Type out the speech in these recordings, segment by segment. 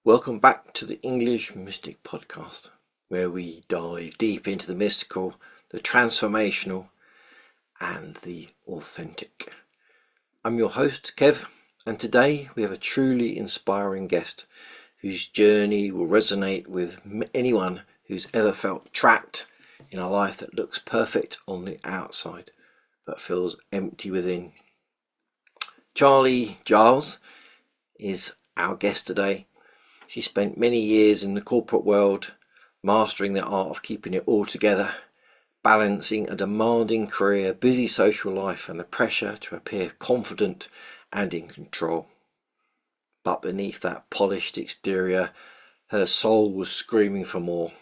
Welcome back to the English Mystic podcast, where we dive deep into the mystical, the transformational, and the authentic. I'm your host, Kev, and today we have a truly inspiring guest whose journey will resonate with anyone who's ever felt trapped in a life that looks perfect on the outside but feels empty within. Giles is our guest today. She spent many years in the corporate world, mastering the art of keeping it all together, balancing a demanding career, busy social life, and the pressure to appear confident and in control. But beneath that polished exterior, her soul was screaming for more.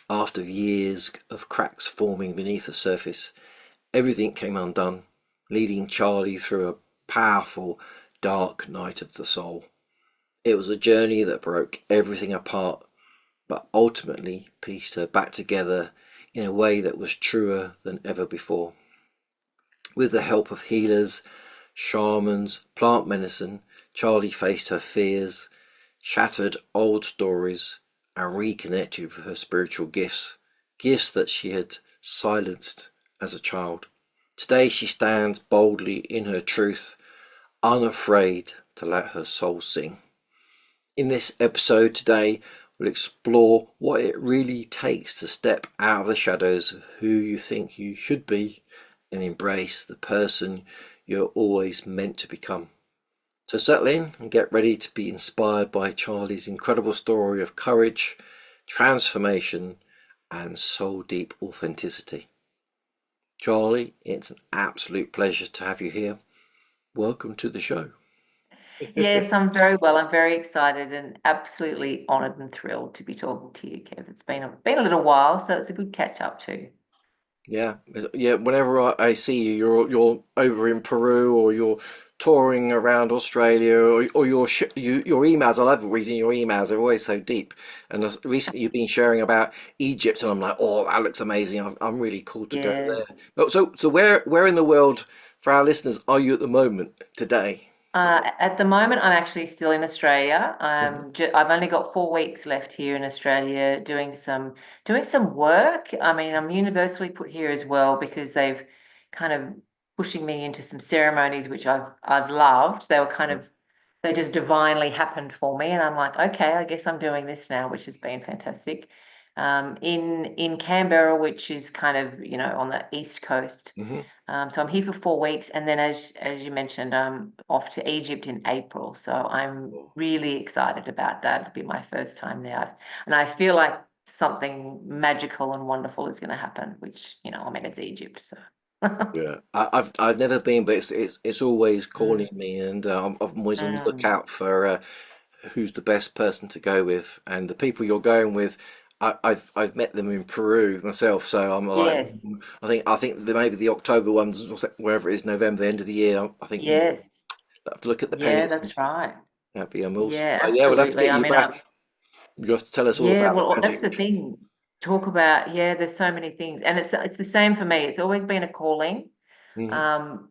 After years of cracks forming beneath the surface, everything came undone, leading Charlie through a powerful, dark night of the soul. It was a journey that broke everything apart, but ultimately pieced her back together in a way that was truer than ever before. With the help of healers, shamans, plant medicine, Charlie faced her fears, shattered old stories, and reconnected with her spiritual gifts that she had silenced as a child. Today she stands boldly in her truth, unafraid to let her soul sing. In this episode today, we'll explore what it really takes to step out of the shadows of who you think you should be and embrace the person you're always meant to become. So settle in and get ready to be inspired by Charlie's incredible story of courage, transformation, and soul-deep authenticity. Charlie, it's an absolute pleasure to have you here. Welcome to the show. Yes, I'm very well. I'm very excited and absolutely honoured and thrilled to be talking to you, Kev. It's been a little while, so it's a good catch up too. Yeah, yeah. Whenever I see you, you're over in Peru, or you're touring around Australia, or your emails. I love reading your emails. They're always so deep. And recently, you've been sharing about Egypt, and I'm like, oh, that looks amazing. I'm really cool to go Yes. there. So where in the world, for our listeners, are you at the moment today? At the moment, I'm actually still in Australia. Mhm. I've only got 4 weeks left here in Australia doing some work. I mean, I'm universally put here as well because they've kind of pushing me into some ceremonies which I've loved. They just divinely happened for me, and I'm like, okay, I guess I'm doing this now, which has been fantastic. In Canberra, which is kind of on the east coast. Mhm. So I'm here for 4 weeks, and then as you mentioned, I'm off to Egypt in April. So I'm really excited about that. It'll be my first time there, and I feel like something magical and wonderful is going to happen. Which I mean, it's Egypt, so. Yeah, I've never been, but it's always calling Mm, me, and I'm always on the mm. lookout for who's the best person to go with, and the people you're going with. I've met them in Peru myself, so I'm like, Yes, I think maybe the October ones, wherever it is, November, the end of the year. I think yes, I have to look at the yeah, pennies. that's right. That'd be awesome. Yeah, But yeah, we'll have to absolutely. get I you mean, back. You have to tell us all yeah, about the well, that's the magic. thing. Talk about, yeah, there's so many things. And it's the same for me. It's always been a calling. Hmm.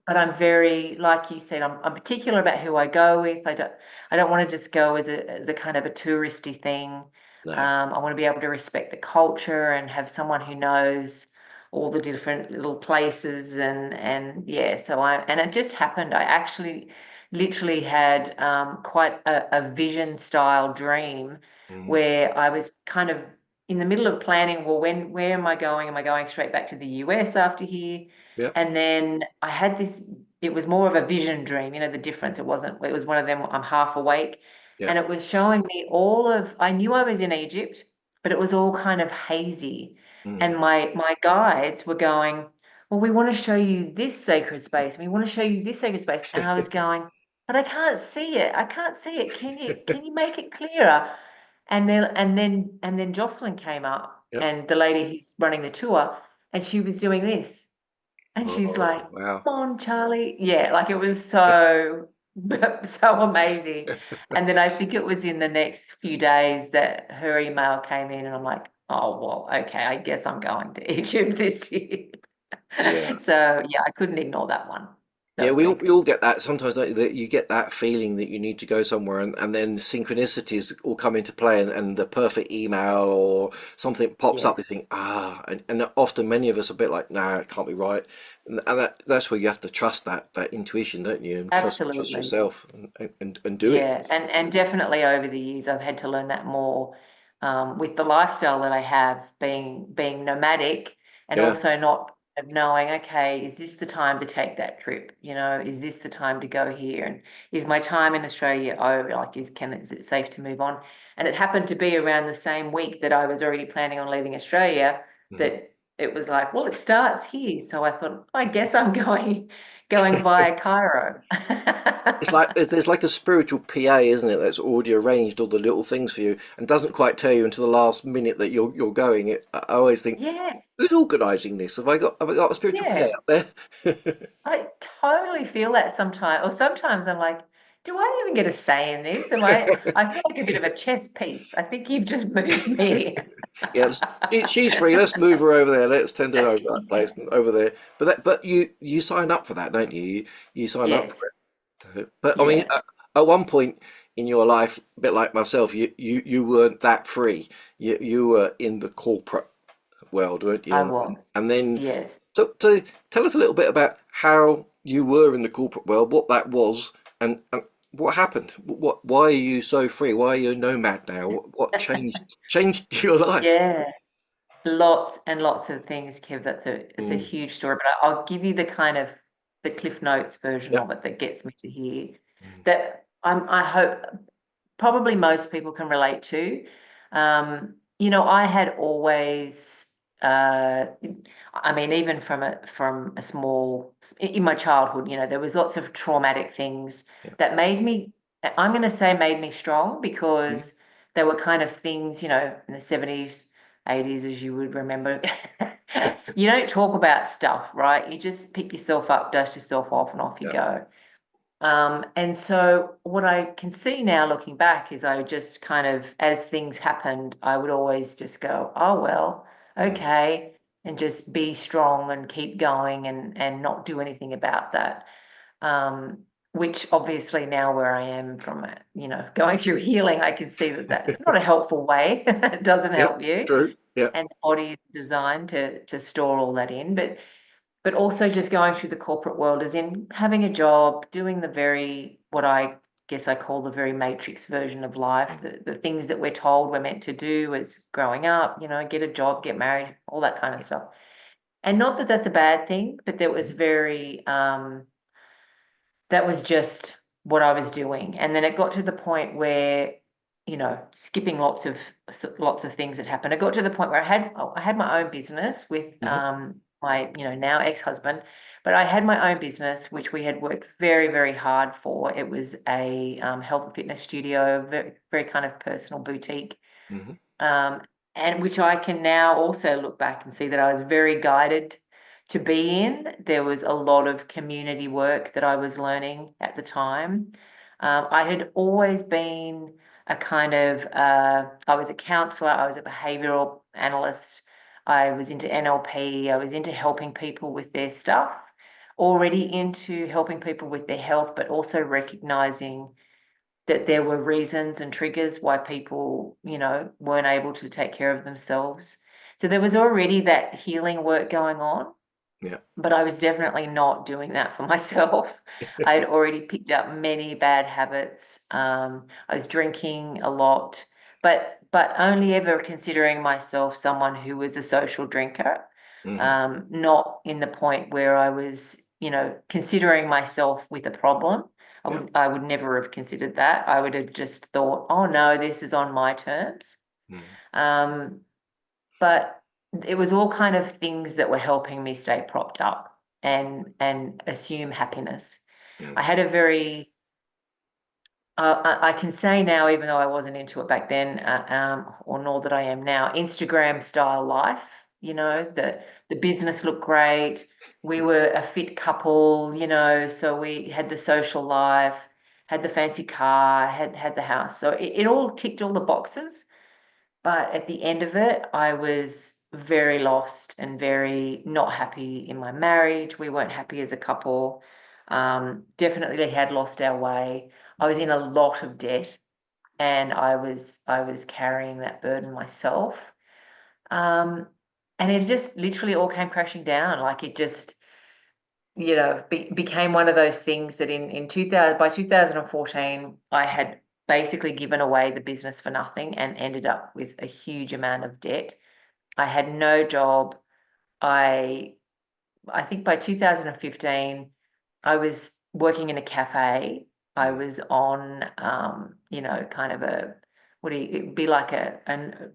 But I'm very, like you said, I'm particular about who I go with. I don't want to just go as a kind of a touristy thing. No. I want to be able to respect the culture and have someone who knows all the different little places and yeah. And it just happened. I actually literally had quite a vision style dream Hmm. where I was kind of in the middle of planning. Well, where am I going? Am I going straight back to the US after here? Yeah. And then I had this, it was more of a vision dream, the difference. It was one of them, I'm half awake. Yeah. And it was showing me I knew I was in Egypt, but it was all kind of hazy. Mm. And my guides were going, well, we want to show you this sacred space. We want to show you this sacred space. And I was going, but I can't see it. I can't see it. Can you make it clearer? And then Jocelyn came up, Yep. and the lady who's running the tour, and she was doing this. And she's Oh like, wow. come on, Charlie. Yeah, like it was so, so amazing. And then I think it was in the next few days that her email came in, and I'm like, oh, well, okay, I guess I'm going to Egypt this year. Yeah. So yeah, I couldn't ignore that one. Yeah, does we bring. all get that sometimes, don't you, that you get that feeling that you need to go somewhere, and then synchronicities all come into play, and the perfect email or something pops up. Yes, You think, and often many of us are a bit like, nah, it can't be right, and that's where you have to trust that intuition, don't you, and trust absolutely. yourself, and do it. Yeah, and definitely over the years, I've had to learn that more with the lifestyle that I have, being nomadic, and Yeah. also not of knowing, okay, is this the time to take that trip? You know, is this the time to go here? And is my time in Australia over? Like, is it safe to move on? And it happened to be around the same week that I was already planning on leaving Australia Mhm. that it was like, well, it starts here. So I thought, I guess I'm going via Cairo. It's like there's like a spiritual PA, isn't it? That's already arranged all the little things for you, and doesn't quite tell you until the last minute that you're going. I always think, Yes, who's organising this? Have I got a spiritual PA yeah. up there? I totally feel that sometimes, or sometimes I'm like, do I even get a say in this? I feel like a bit of a chess piece. I think you've just moved me. Yes, she's free. Let's move her over there. Let's tend her over that place and over there. But you sign up for that, don't you? You sign up Yes, for it. But I mean, yeah, at one point in your life, a bit like myself, you weren't that free. You were in the corporate world, weren't you? I And was. and then Yes. to tell us a little bit about how you were in the corporate world, what that was, and what happened. Why are you so free? Why are you a nomad now? What changed your life? Yeah. Lots and lots of things, Kev. It's a Mm, huge story, but I'll give you the kind of the Cliff Notes version yeah. of it that gets me to here. Mm, That I hope probably most people can relate to. I had always, uh, I mean, even from a small in my childhood, there was lots of traumatic things yeah. that made me. I'm going to say made me strong Mm, because they were kind of things, in the 70s, 80s, as you would remember. You don't talk about stuff, right? You just pick yourself up, dust yourself off, and off you yeah. go. And so what I can see now looking back is I just kind of, as things happened, I would always just go, oh, well, Mm, okay, and just be strong and keep going and not do anything about that. Um, which obviously now where I am from, going through healing, I can see that that's not a helpful way. It doesn't yeah. help you. True. Yeah. And the body is designed to store all that in. But also just going through the corporate world as in having a job, doing the very, what I guess I call the very matrix version of life, Mm, the things that we're told we're meant to do as growing up, get a job, get married, all that kind of stuff. And not that that's a bad thing, but that was just what I was doing. And then it got to the point where, skipping lots of things that happened. It got to the point where I had my own business with mhm, my now ex-husband, but I had my own business which we had worked very, very hard for. It was a health and fitness studio, very, very kind of personal boutique. mhm, um, and which I can now also look back and see that I was very guided to be in. There was a lot of community work that I was learning at the time. I had always been a kind of, I was a counselor, I was a behavioral analyst, I was into NLP, I was into helping people with their stuff, already into helping people with their health, but also recognizing that there were reasons and triggers why people, weren't able to take care of themselves. So there was already that healing work going on, yeah. but I was definitely not doing that for myself. I had already picked up many bad habits. I was drinking a lot, but only ever considering myself someone who was a social drinker, Mhm, not in the point where I was, considering myself with a problem. I yeah. would I would never have considered that. I would have just thought, oh no, this is on my terms. Mm, Um, but it was all kind of things that were helping me stay propped up and assume happiness. I mm, had a very I can say now, even though I wasn't into it back then, or nor that I am now, Instagram style life. The business looked great. We were a fit couple, so we had the social life, had the fancy car, had the house. So it all ticked all the boxes. But at the end of it, I was very lost and very not happy in my marriage. We weren't happy as a couple. Definitely had lost our way. I was in a lot of debt, and I was carrying that burden myself. Um, and it just literally all came crashing down. Like it just, became one of those things that in 2000 by 2014, I had basically given away the business for nothing and ended up with a huge amount of debt. I had no job. I I think by 2015, I was working in a cafe. I Mm. was on, kind of it'd be like a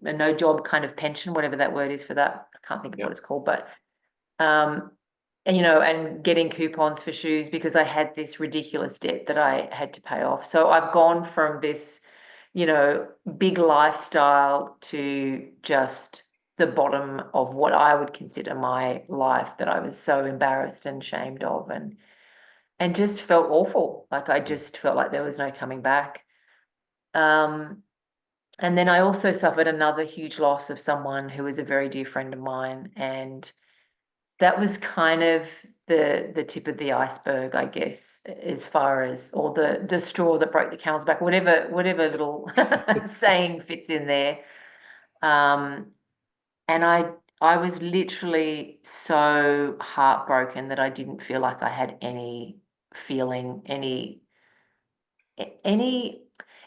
no job kind of pension, whatever that word is for that. I can't think of Yeah. what it's called, but um, and getting coupons for shoes because I had this ridiculous debt that I had to pay off. So I've gone from this, you know, big lifestyle to just the bottom of what I would consider my life that I was so embarrassed and ashamed of and just felt awful. Like I Mm. just felt like there was no coming back. Um, and then I also suffered another huge loss of someone who was a very dear friend of mine, and that was kind of the tip of the iceberg, I guess, as far as or the straw that broke the camel's back, whatever little saying fits in there. Um, and I was literally so heartbroken that I didn't feel like I had any feeling, any.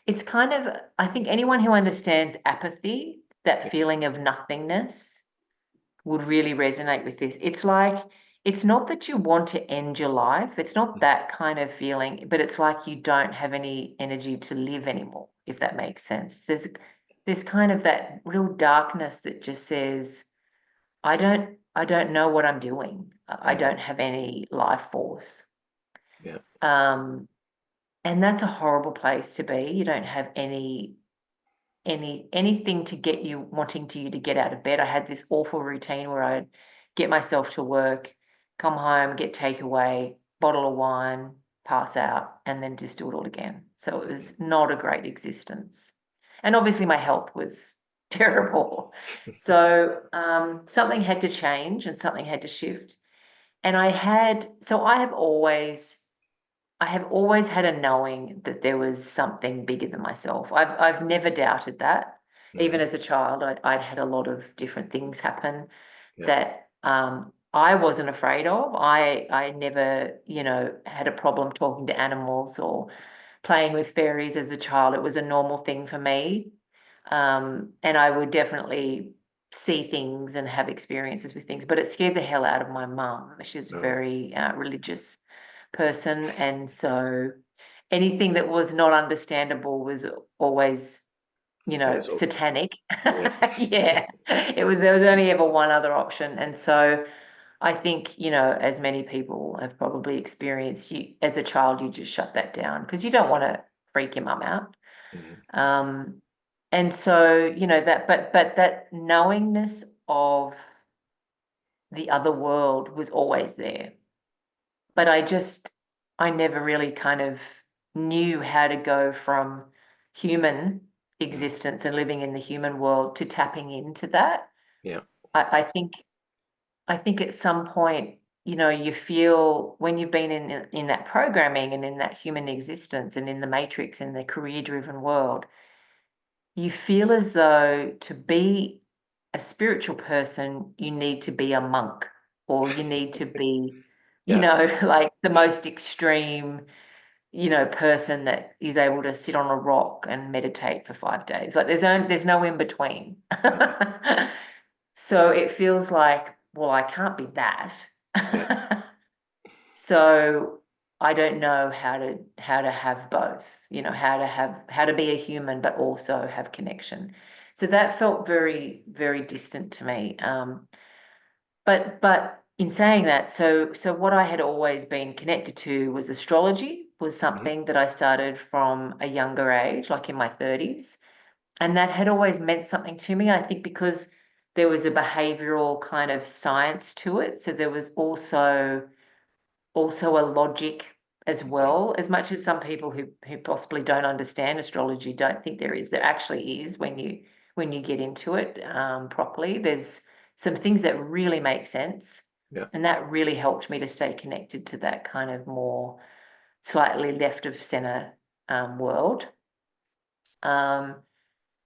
It's kind of, I think anyone who understands apathy, that Yeah. feeling of nothingness, would really resonate with this. It's like, it's not that you want to end your life, it's not Mm. that kind of feeling, but it's like you don't have any energy to live anymore, if that makes sense. There's kind of that real darkness that just says, I don't know what I'm doing. I Mm. don't have any life force. Yeah. Um, and that's a horrible place to be. You don't have anything to get you wanting to you to get out of bed. I had this awful routine where I'd get myself to work, come home, get takeaway, bottle of wine, pass out, and then just do it all again. So it was not a great existence. And obviously my health was terrible. So something had to change and something had to shift. And I have always had a knowing that there was something bigger than myself. I've never doubted that. Even Mm. as a child, I'd had a lot of different things happen Yeah. that I wasn't afraid of. I never, had a problem talking to animals or playing with fairies as a child. It was a normal thing for me. And I would definitely see things and have experiences with things, but it scared the hell out of my mum. She's a Oh. very religious person, and so anything that was not understandable was always, Hazel. satanic. Yeah. Yeah, there was only ever one other option, and so I think, as many people have probably experienced, you as a child, you just shut that down because you don't want to freak your mum out. Mm. Um, and so, but that knowingness of the other world was always there. But I never really kind of knew how to go from human Mm. existence and living in the human world to tapping into that. Yeah. I think at some point, you feel when you've been in that programming and in that human existence and in the matrix in the career driven world, you feel as though to be a spiritual person, you need to be a monk or you need to be, Yeah. like the most extreme, person that is able to sit on a rock and meditate for 5 days. Like there's no in between. Mm. So it feels like, well, I can't be that. Yeah. So I don't know how to have both, how to be a human but also have connection. So that felt very, very distant to me. But in saying that, so what I had always been connected to was astrology, was Mm. something that I started from a younger age, like in my 30s. And that had always meant something to me, I think, because there was a behavioral kind of science to it. So there was also a logic as Mm. well. As much as some people who possibly don't understand astrology don't think there is, there actually is when you get into it properly. There's some things that really make sense. Yeah. And that really helped me to stay connected to that kind of more slightly left of center world. And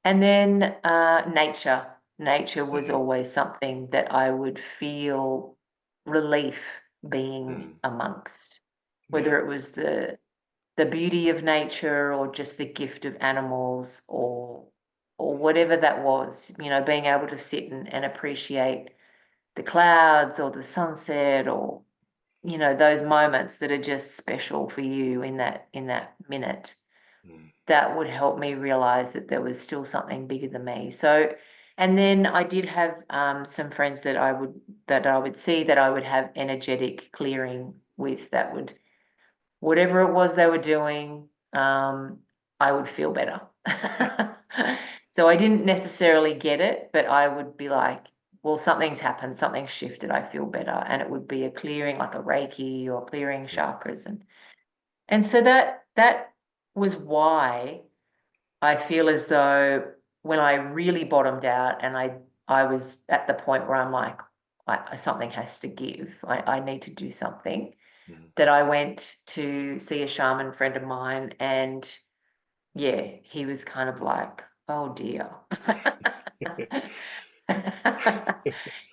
then nature. Nature was Mm. always something that I would feel relief being Mm. amongst, Yeah. whether it was the beauty of nature or just the gift of animals or whatever that was, being able to sit and appreciate the clouds or the sunset or those moments that are just special for you in that minute. Mm. That would help me realize that there was still something bigger than me. So, and then I did have some friends that I would see that I would have energetic clearing with, that would, whatever it was they were doing, I would feel better. Yeah. So I didn't necessarily get it, but I would be like, well, something's happened, something's shifted, I feel better. And it would be a clearing, like a Reiki or clearing Mm. chakras. And so that was why I feel as though when I really bottomed out and I was at the point where I'm like, something has to give. I need to do something. Mm. That I went to see a shaman friend of mine, and yeah, he was kind of like, oh dear.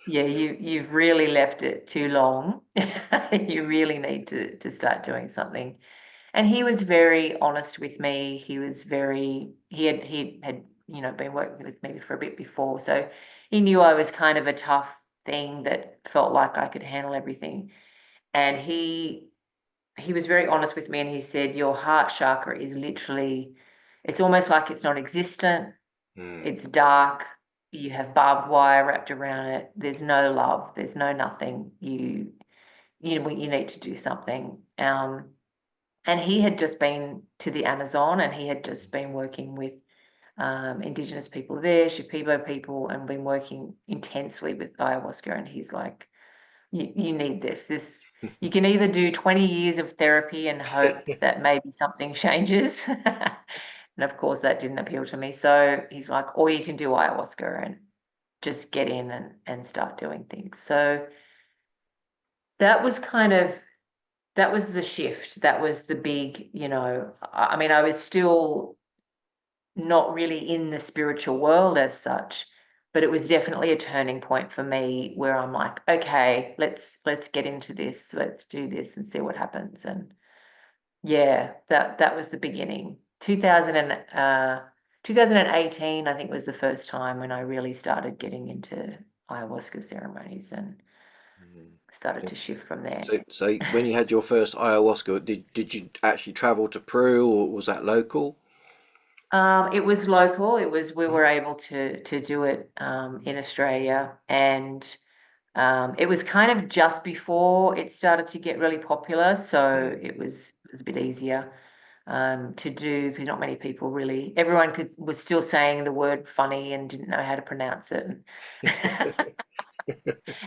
Yeah, you've really left it too long. You really need to start doing something. And he was very honest with me. He had been working with me for a bit before, so he knew I was kind of a tough thing that felt like I could handle everything. And he was very honest with me, and he said, your heart chakra is literally, it's almost like it's non-existent. Mm. It's dark. You have barbed wire wrapped around it. There's no love. There's no nothing. You need to do something. And he had just been to the Amazon, and he had just been working with Indigenous people there, Shipibo people, and been working intensely with ayahuasca. And he's like, you need this. You can either do 20 years of therapy and hope that maybe something changes. And of course, that didn't appeal to me. So he's like, or you can do ayahuasca and just get in and start doing things. So that was that was the shift. That was the big, I mean, I was still not really in the spiritual world as such, but it was definitely a turning point for me where I'm like, okay, let's get into this, let's do this and see what happens. And yeah, that was the beginning. 2018, I think, was the first time when I really started getting into ayahuasca ceremonies and Mm. started to shift from there. So when you had your first ayahuasca, did you actually travel to Peru, or was that local? It was local. We Mm. were able to do it in Australia, and it was kind of just before it started to get really popular, so Mm. it was a bit easier to do because not many people really. Everyone was still saying the word funny and didn't know how to pronounce it, and,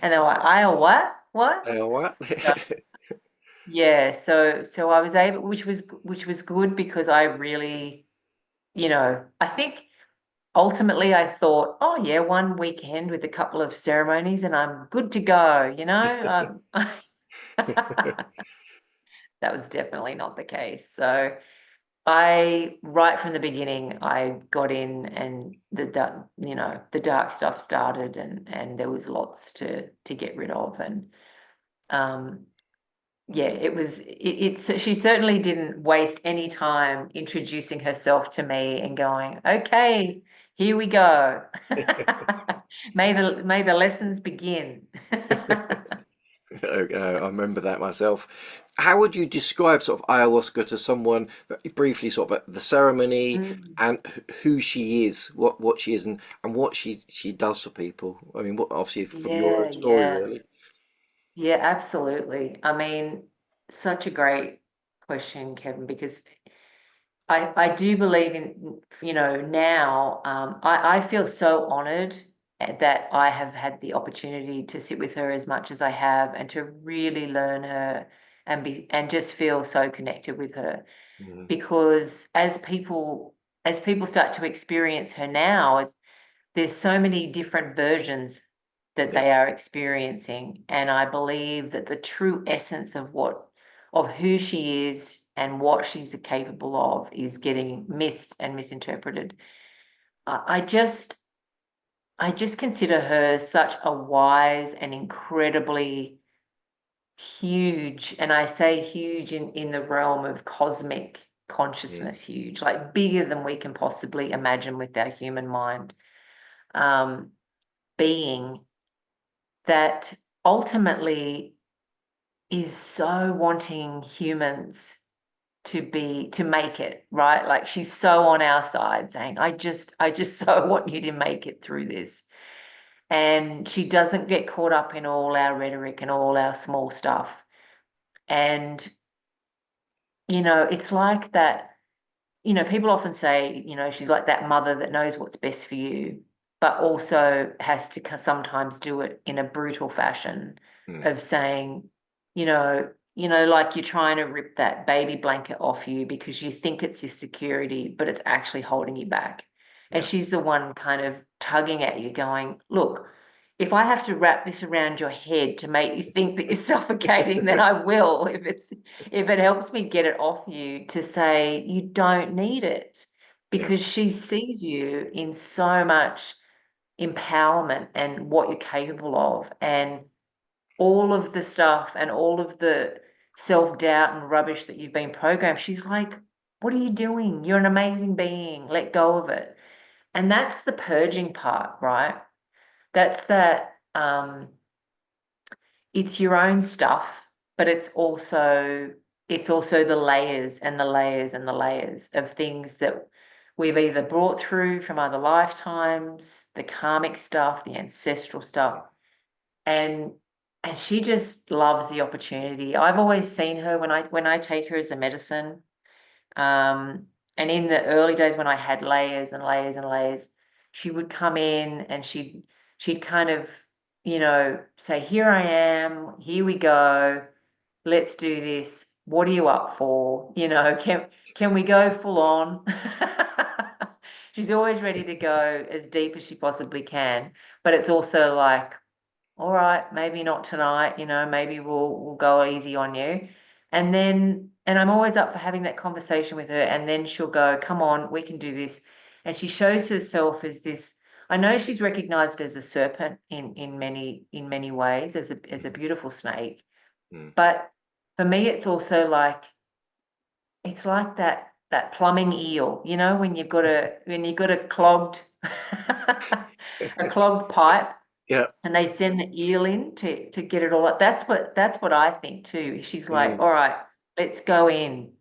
and they were like, "I what what?" What? So yeah, so I was able, which was good because I really, I think. Ultimately, I thought, oh yeah, one weekend with a couple of ceremonies and I'm good to go. That was definitely not the case. So right from the beginning, I got in, and the dark stuff started, and there was lots to get rid of. And um, yeah, she certainly didn't waste any time introducing herself to me and going, okay, here we go. May the lessons begin. Okay, I remember that myself. How would you describe sort of ayahuasca to someone, very briefly, sort of the ceremony Mm, and who she is, what she is, and what she does for people? I mean, what, obviously from your yeah, own story, yeah, really. yeah, absolutely. I mean, such a great question, Kevin, because I do believe in, now, I feel so honored that I have had the opportunity to sit with her as much as I have and to really learn her and just feel so connected with her. Mm. Because as people start to experience her now, there's so many different versions that Yeah. they are experiencing. And I believe that the true essence of who she is and what she's capable of is getting missed and misinterpreted. I just consider her such a wise and incredibly huge, and I say huge in the realm of cosmic Mm. consciousness, huge, like bigger than we can possibly imagine with our human mind, um, being that ultimately is so wanting humans to make it, right? Like she's so on our side saying, I just so want you to make it through this. And she doesn't get caught up in all our rhetoric and all our small stuff. And, it's like that. People often say, she's like that mother that knows what's best for you, but also has to sometimes do it in a brutal fashion Mm. of saying, like you're trying to rip that baby blanket off you because you think it's your security, but it's actually holding you back. And Yeah. she's the one kind of tugging at you, going, look, if I have to wrap this around your head to make you think that you're suffocating, then I will. If it helps me get it off you, to say you don't need it, Yeah. because she sees you in so much empowerment and what you're capable of, and all of the stuff and all of the self-doubt and rubbish that you've been programmed. She's like, what are you doing? You're an amazing being. Let go of it. And that's the purging part, right? That's that it's your own stuff, but it's also the layers and the layers and the layers of things that we've either brought through from other lifetimes, the karmic stuff, the ancestral stuff. And she just loves the opportunity. I've always seen her when I take her as a medicine. And in the early days when I had layers and layers and layers, she would come in and she'd kind of, say, here I am, here we go, let's do this. What are you up for? Can we go full on? She's always ready to go as deep as she possibly can, but it's also like, all right, maybe not tonight, maybe we'll go easy on you. And I'm always up for having that conversation with her, and then she'll go, come on, we can do this. And she shows herself as this. I know she's recognized as a serpent in many ways, as a beautiful snake. Mm. But for me, it's like that plumbing eel, when you've got a clogged a clogged pipe, Yeah. and they send the eel in to get it all up. That's what I think too. She's like, Mm. all right, let's go in.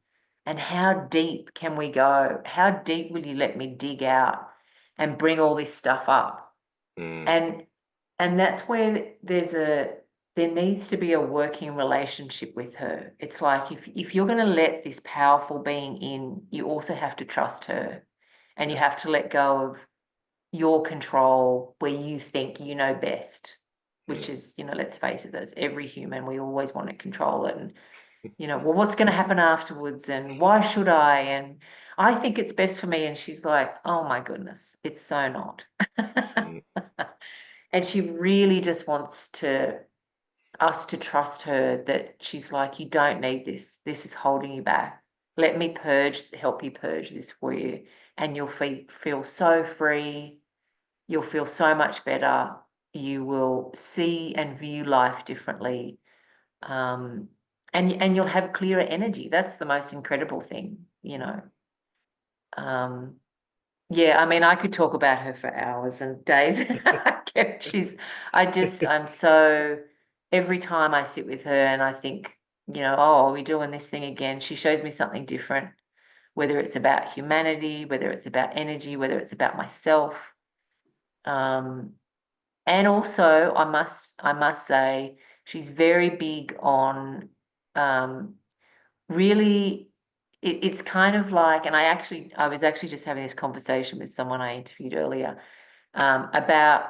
And how deep can we go? How deep will you let me dig out and bring all this stuff up? Mm. And that's where there needs to be a working relationship with her. It's like, if you're going to let this powerful being in, you also have to trust her, and you Yeah. have to let go of your control where you think you know best, which Mm. is, let's face it, there's every human. We always want to control it. And, well, what's going to happen afterwards? And why should I? And I think it's best for me. And she's like, oh my goodness, it's so not. Mm. And she really just wants us to trust her, that she's like, you don't need this. This is holding you back. Let me help you purge this for you. And you'll feel so free. You'll feel so much better. You will see and view life differently. Um, and you'll have clearer energy. That's the most incredible thing. Um, yeah, I mean, I could talk about her for hours and days. I'm so, every time I sit with her and I think, oh, are we doing this thing again? She shows me something different, whether it's about humanity, whether it's about energy, whether it's about myself. Um, And also, I must say, she's very big on, um, really. It's kind of like, and I was actually just having this conversation with someone I interviewed earlier, about,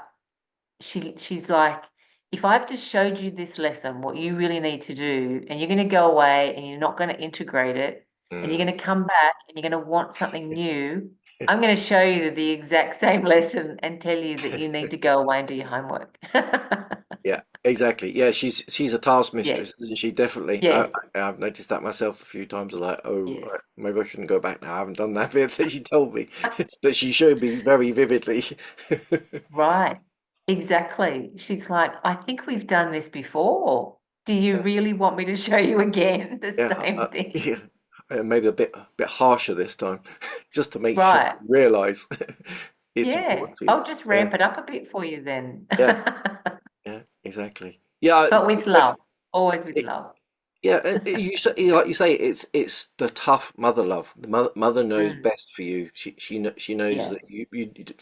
she's like, if I've just showed you this lesson, what you really need to do, and you're going to go away and you're not going to integrate it, and you're Mm. going to come back and you're going to want something new. I'm going to show you the exact same lesson and tell you that you need to go away and do your homework. Yeah, exactly. Yeah, she's a task mistress, Yes, isn't she? Definitely. yes, I've noticed that myself a few times. I'm like, oh, yes. maybe I shouldn't go back now. I haven't done that bit that she told me, that she showed me very vividly. Right. Exactly. She's like, I think we've done this before. Do you really want me to show you again the Yeah, same thing? yeah. Maybe a bit harsher this time, just to make sure Right. you realise it's Yeah. important for you. I'll just Yeah, ramp it up a bit for you then. yeah, yeah, exactly. Yeah, But with love, always with love. yeah, you say, like you say, it's the tough mother love. The mother knows Mm, best for you. She knows yeah, that you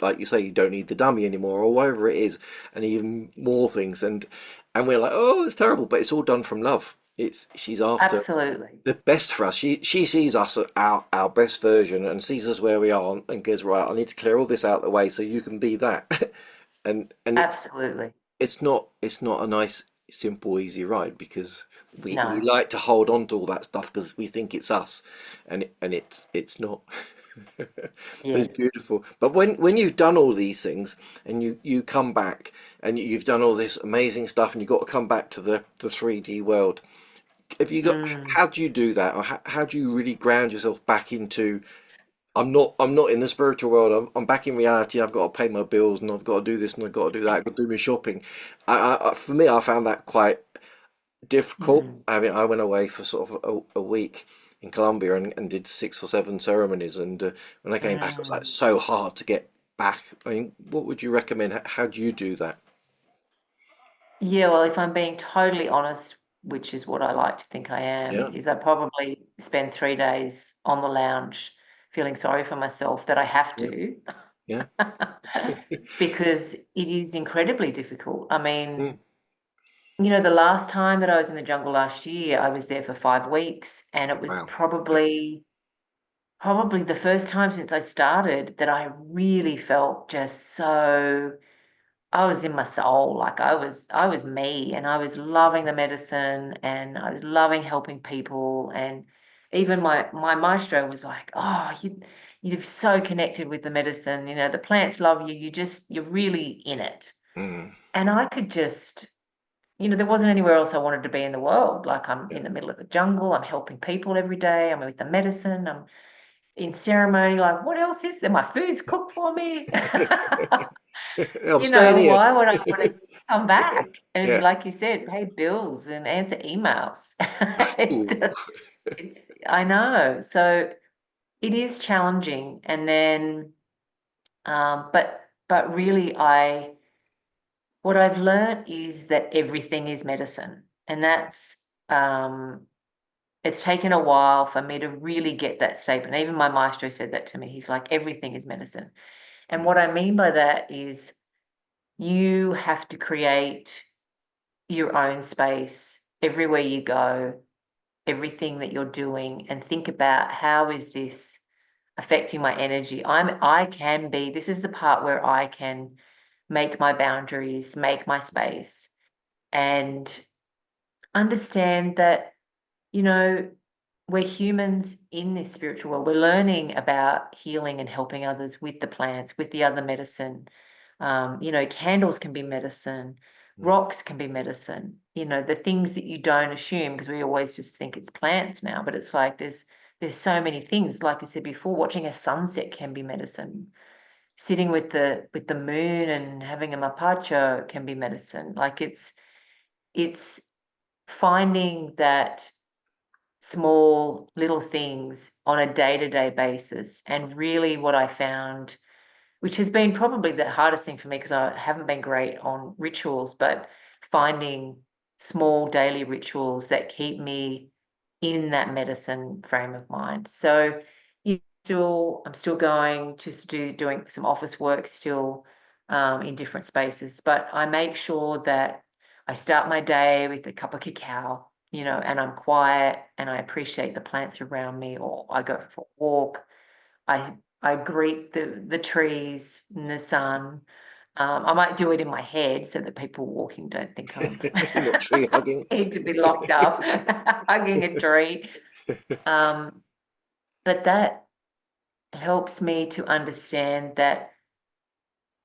like you say, you don't need the dummy anymore, or whatever it is, and even more things. And we're like, oh, it's terrible, but it's all done from love. She's after absolutely. the best for us. She sees us at our best version and sees us where we are and goes, right, I need to clear all this out of the way so you can be that. And Absolutely. it's not a nice, simple, easy ride, because we No. like to hold on to all that stuff because we think it's us, and it's not. But Yeah. it's beautiful. But when you've done all these things and you come back and you've done all this amazing stuff and you've got to come back to the 3D world, have you got, Mm, how do you do that, or how do you really ground yourself back into, I'm not in the spiritual world. I'm back in reality. I've got to pay my bills and I've got to do this and I've got to do that. I've got to do my shopping. For me, I found that quite difficult. mm, I mean, I went away for sort of a week in Colombia and did 6 or 7 ceremonies. And when I came back, it was like mm. so hard to get back. I mean, what would you recommend? How do you do that? Yeah, well, if I'm being totally honest, which is what I like to think I am, Yeah, is I probably spend 3 days on the lounge feeling sorry for myself that I have yeah, to yeah. because it is incredibly difficult. I mean, Mm, the last time that I was in the jungle last year, I was there for 5 weeks, and it was wow. probably the first time since I started that I really felt just so I was in my soul, like I was me, and I was loving the medicine, and I was loving helping people, and even my maestro was like, "Oh, you're so connected with the medicine, the plants love you, you're really in it." Mm, And I could just, there wasn't anywhere else I wanted to be in the world. Like I'm yeah. in the middle of the jungle, I'm helping people every day, I'm with the medicine, I'm in ceremony, like what else is there? My food's cooked for me. I'm staying here. Why would I want to come back and, Yeah. like you said, pay bills and answer emails? Ooh. I know. So it is challenging. And then, but really, what I've learned is that everything is medicine, and um, it's taken a while for me to really get that statement. Even my maestro said that to me. He's like, everything is medicine. And Mm, what I mean by that is you have to create your own space everywhere you go, everything that you're doing, and think about how is this affecting my energy. I can be, this is the part where I can make my boundaries, make my space, and understand that, you know, we're humans in this spiritual world. We're learning about healing and helping others with the plants, with the other medicine. Candles can be medicine, mm. rocks can be medicine. The things that you don't assume because we always just think it's plants now, but it's like there's so many things. Like I said before, watching a sunset can be medicine. Sitting with the moon and having a mapacho can be medicine. Like it's finding that small little things on a day-to-day basis. And really what I found, which has been probably the hardest thing for me because I haven't been great on rituals, but finding small daily rituals that keep me in that medicine frame of mind. So I'm still going to doing some office work still in different spaces, but I make sure that I start my day with a cup of cacao, and I'm quiet and I appreciate the plants around me, or I go for a walk. I I greet the trees and the sun. I might do it in my head so that people walking don't think I'm Not tree hugging. need to be locked up hugging a tree. Um, but helps me to understand that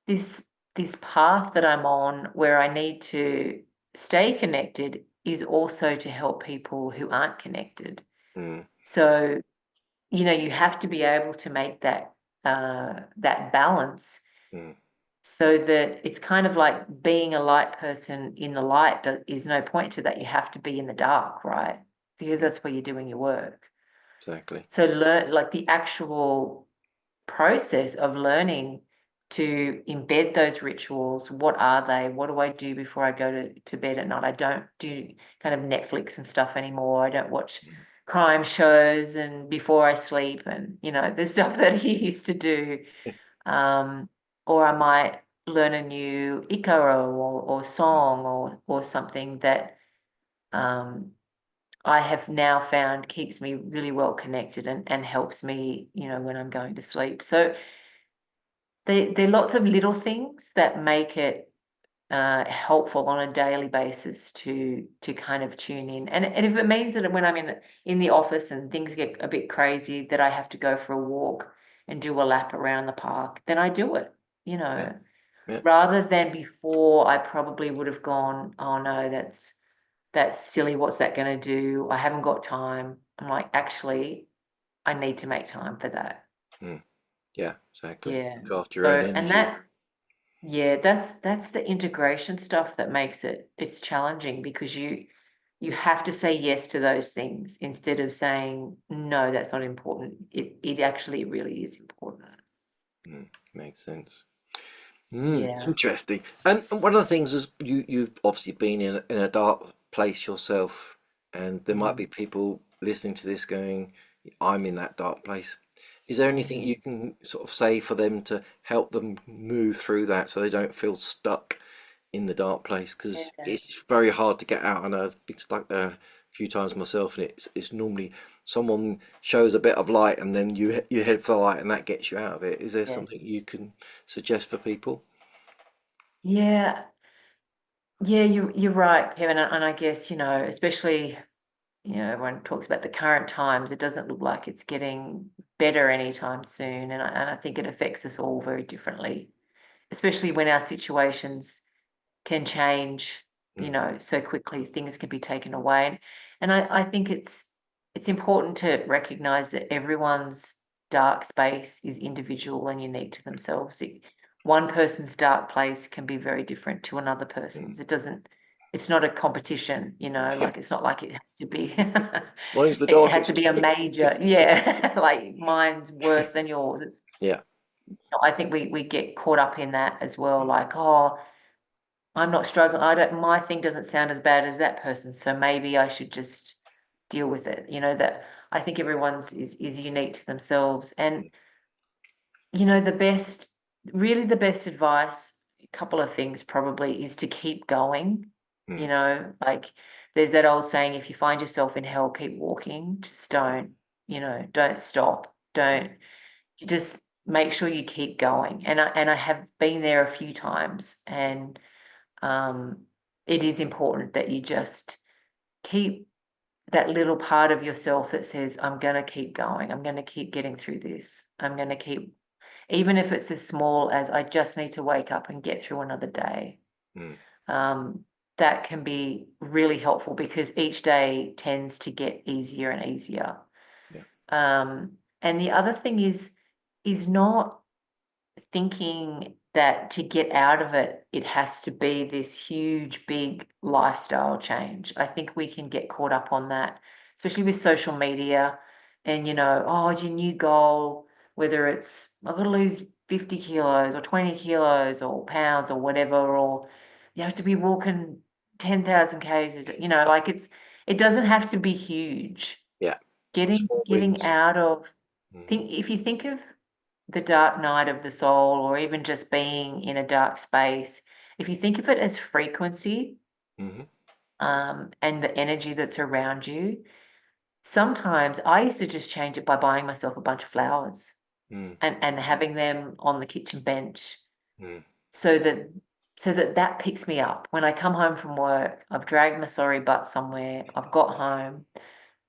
this this path that I'm on, where I need to stay connected, is also to help people who aren't connected. Mm, So, you have to be able to make that balance, mm, so that it's kind of like being a light person in the light is no point to that. You have to be in the dark, right? Because mm, that's where you're doing your work. exactly. So learn, like, the actual process of learning to embed those rituals. What are they? What do I do before I go to bed at night? I don't do kind of Netflix and stuff anymore. I don't watch Mm, crime shows and before I sleep, and the stuff that he used to do. Um, or I might learn a new ikaro, or mm, song, or something that um, I have now found keeps me really well connected, and helps me, when I'm going to sleep. So there are lots of little things that make it helpful on a daily basis to kind of tune in. And if it means that when I'm in the office and things get a bit crazy, that I have to go for a walk and do a lap around the park, then I do it. You yeah, know, yeah. rather than before, I probably would have gone, oh no, that's silly. What's that going to do? I haven't got time. I'm like, actually, I need to make time for that. Mm, yeah, exactly. Yeah. Look after your own So, and energy. that, yeah, that's the integration stuff that makes it's challenging, because you have to say yes to those things instead of saying no, that's not important. It actually really is important. Mm, makes sense. Mm, Yeah. interesting. And one of the things is you've obviously been in a dark place yourself, and there might Mm, be people listening to this going, "I'm in that dark place." Is there anything mhm. you can sort of say for them to help them move through that so they don't feel stuck in the dark place? Because Yeah. it's very hard to get out, and I've been stuck there a few times myself, and it's normally someone shows a bit of light, and then you head for the light, and that gets you out of it. Is there something Yes. you can suggest for people? Yeah. Yeah, you're right, Kevin. And I guess, especially, everyone talks about the current times. It doesn't look like it's getting better anytime soon. And I think it affects us all very differently, especially when our situations can change, Mm, so quickly. Things can be taken away. And I think it's important to recognize that everyone's dark space is individual and unique to themselves. One person's dark place can be very different to another mm. person's. It's not a competition, like, it's not like it has to be Mine's the it has to darkest. be a major, yeah, like mine's worse than yours. Yeah. I think we get caught up in that as well, like, oh, I'm not struggling. My thing doesn't sound as bad as that person's, so maybe I should just deal with it. That I think everyone's is unique to themselves. And the best, really the best advice, a couple of things probably, is to keep going. Mm, Like, there's that old saying, if you find yourself in hell, keep walking. Just don't stop. mm, Don't You just make sure you keep going. And I have been there a few times, and um, it is important that you just keep that little part of yourself that says, I'm going to keep going. I'm going to keep getting through this. I'm going to keep, even if it's as small as I just need to wake up and get through another day. mm, Um, that can be really helpful, because each day tends to get easier and easier. yeah. And the other thing is not thinking that to get out of it, it has to be this huge, big lifestyle change. I think we can get caught up on that, especially with social media. And, oh, your new goal, whether it's, I've got to lose 50 kilos or 20 kilos or pounds or whatever, or you have to be walking 10,000 Ks, like, it doesn't have to be huge. Yeah. Getting Small getting wins. out of, Mm, think if you think of the dark night of the soul, or even just being in a dark space, if you think of it as frequency, hmm and the energy that's around you, sometimes I used to just change it by buying myself a bunch of flowers, mm, and having them on the kitchen bench, mm, so that picks me up when I come home from work. I've dragged my sorry butt somewhere. I've got home,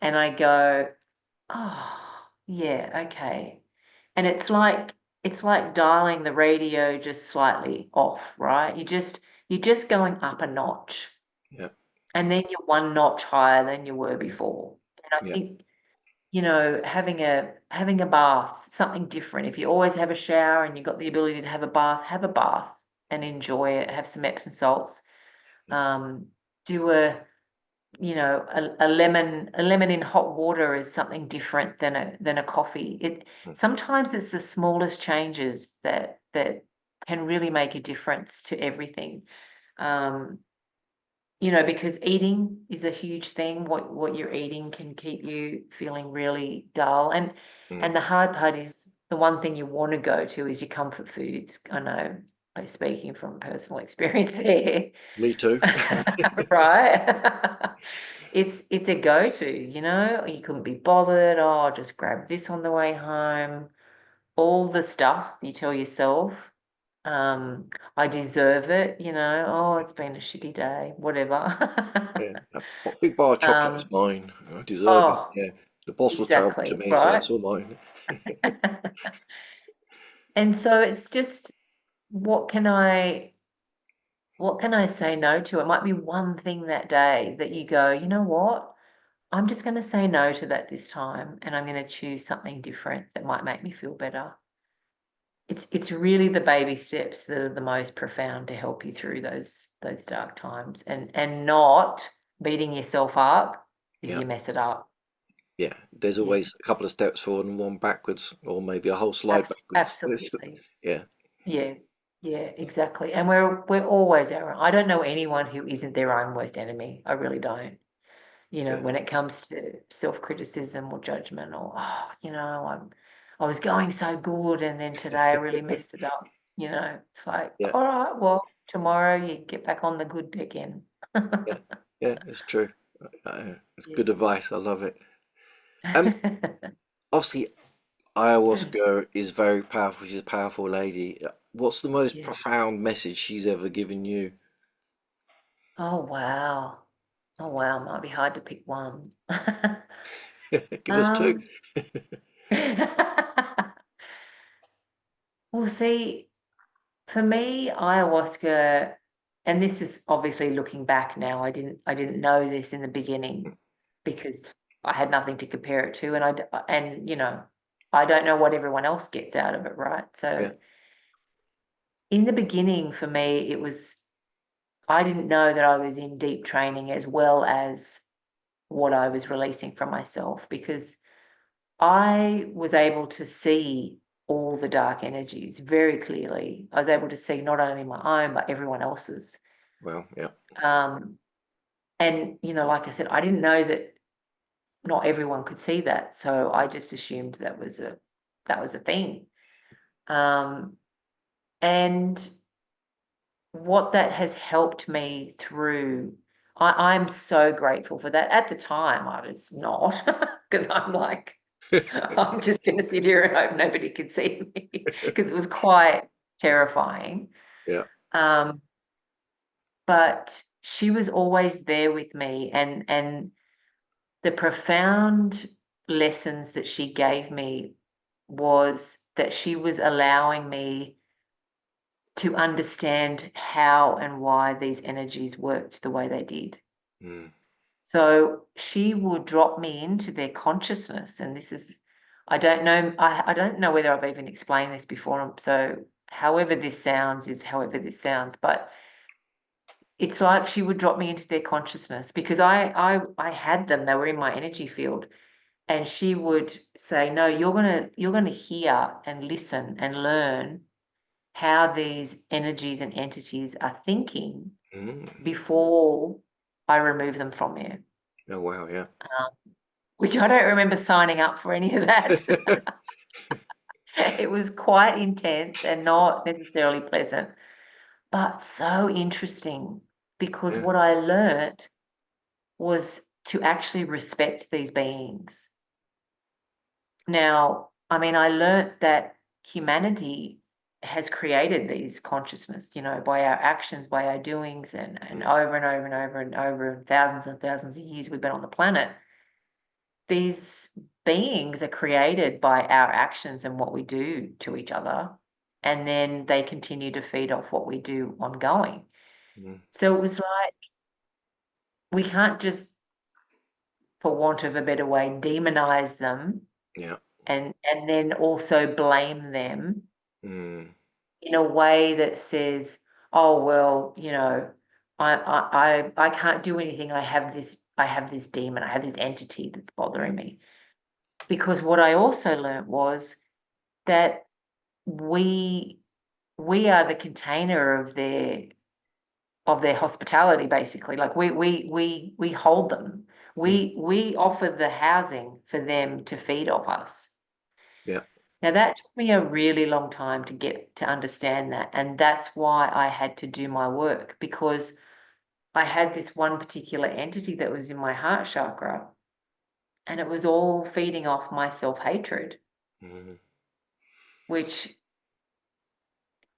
and I go, oh, yeah, okay. And it's like dialing the radio just slightly off, right? You're just going up a notch, Yeah. and then you're one notch higher than you were before. And I Yeah. think, having a bath, something different. If you always have a shower and you've got the ability to have a bath and enjoy it, have some Epsom salts. Um, do a lemon in hot water is something different than a coffee. Mm. Sometimes it's the smallest changes that can really make a difference to everything. Um, because eating is a huge thing. What you're eating can keep you feeling really dull. And Mm. the hard part is the one thing you want to go to is your comfort foods. I know, by speaking from personal experience there. Me too. Right? It's a go-to, you couldn't be bothered. Oh, I'll just grab this on the way home. All the stuff you tell yourself, I deserve it, oh, it's been a shitty day, whatever. Yeah. What big bar of chocolate's Um, mine. I deserve it. oh, Yeah. The boss was terrible to exactly, me, so right? that's all mine. And so it's just, what can I what can I say no to? It might be one thing that day that you go, you know what? I'm just going to say no to that this time, and I'm going to choose something different that might make me feel better. It's really the baby steps that are the most profound to help you through those dark times, and not beating yourself up if Yeah. you mess it up. Yeah. There's Yeah, always a couple of steps forward and one backwards, or maybe a whole slide backwards. absolutely. Yeah. Yeah, yeah, exactly. And we're always our own. I don't know anyone who isn't their own worst enemy. I really don't. Yeah. When it comes to self-criticism or judgment, or, I was going so good and then today I really messed it up. It's like, Yeah. all right, well, tomorrow you get back on the good again. Yeah. Yeah. It's true. It's Yeah. good advice. I love it. Um, Obviously, ayahuasca is very powerful. She's a powerful lady. What's the most Yeah. profound message she's ever given you? Oh, wow. Oh, wow. Might be hard to pick one. Give us two. Um, well, see, for me, ayahuasca, and this is obviously looking back now, I didn't know this in the beginning because I had nothing to compare it to, I don't know what everyone else gets out of it, right? Yeah. So in the beginning, for me, I didn't know that I was in deep training as well as what I was releasing from myself, because I was able to see all the dark energies very clearly. I was able to see not only my own, but everyone else's. Well, yeah. Um, and, like I said, I didn't know that not everyone could see that. So I just assumed that was a thing. Um, and what that has helped me through, I'm so grateful for that. At the time, I was not, because I'm like, I'm just going to sit here and hope nobody can see me, because it was quite terrifying. Yeah. Um, but she was always there with me, and the profound lessons that she gave me was that she was allowing me to understand how and why these energies worked the way they did. Mm. So she would drop me into their consciousness, and this is, I don't know, I don't know whether I've even explained this before. So however this sounds is however this sounds, but it's like she would drop me into their consciousness, because I had them, they were in my energy field, and she would say, no, you're gonna hear and listen and learn how these energies and entities are thinking Mm. before I remove them from you. Oh, wow. Yeah. Which I don't remember signing up for any of that. It was quite intense and not necessarily pleasant, but so interesting, because Yeah. what I learnt was to actually respect these beings. Now, I mean, I learnt that humanity has created these consciousness, by our actions, by our doings, and Mm. over and over and over and over, thousands and thousands of years we've been on the planet. These beings are created by our actions and what we do to each other, and then they continue to feed off what we do ongoing. Mm. So it was like we can't just, for want of a better way, demonize them Yeah. and then also blame them Mm. in a way that says, oh well, you know, I can't do anything. I have this demon, I have this entity that's Yeah. bothering me. Because what I also learned was that we we are the container of their hospitality, basically. Like we hold them. Mm. We offer the housing for them to feed off us. Yeah. Now that took me a really long time to get to understand that, and that's why I had to do my work, because I had this one particular entity that was in my heart chakra, and it was all feeding off my self-hatred, Mm. which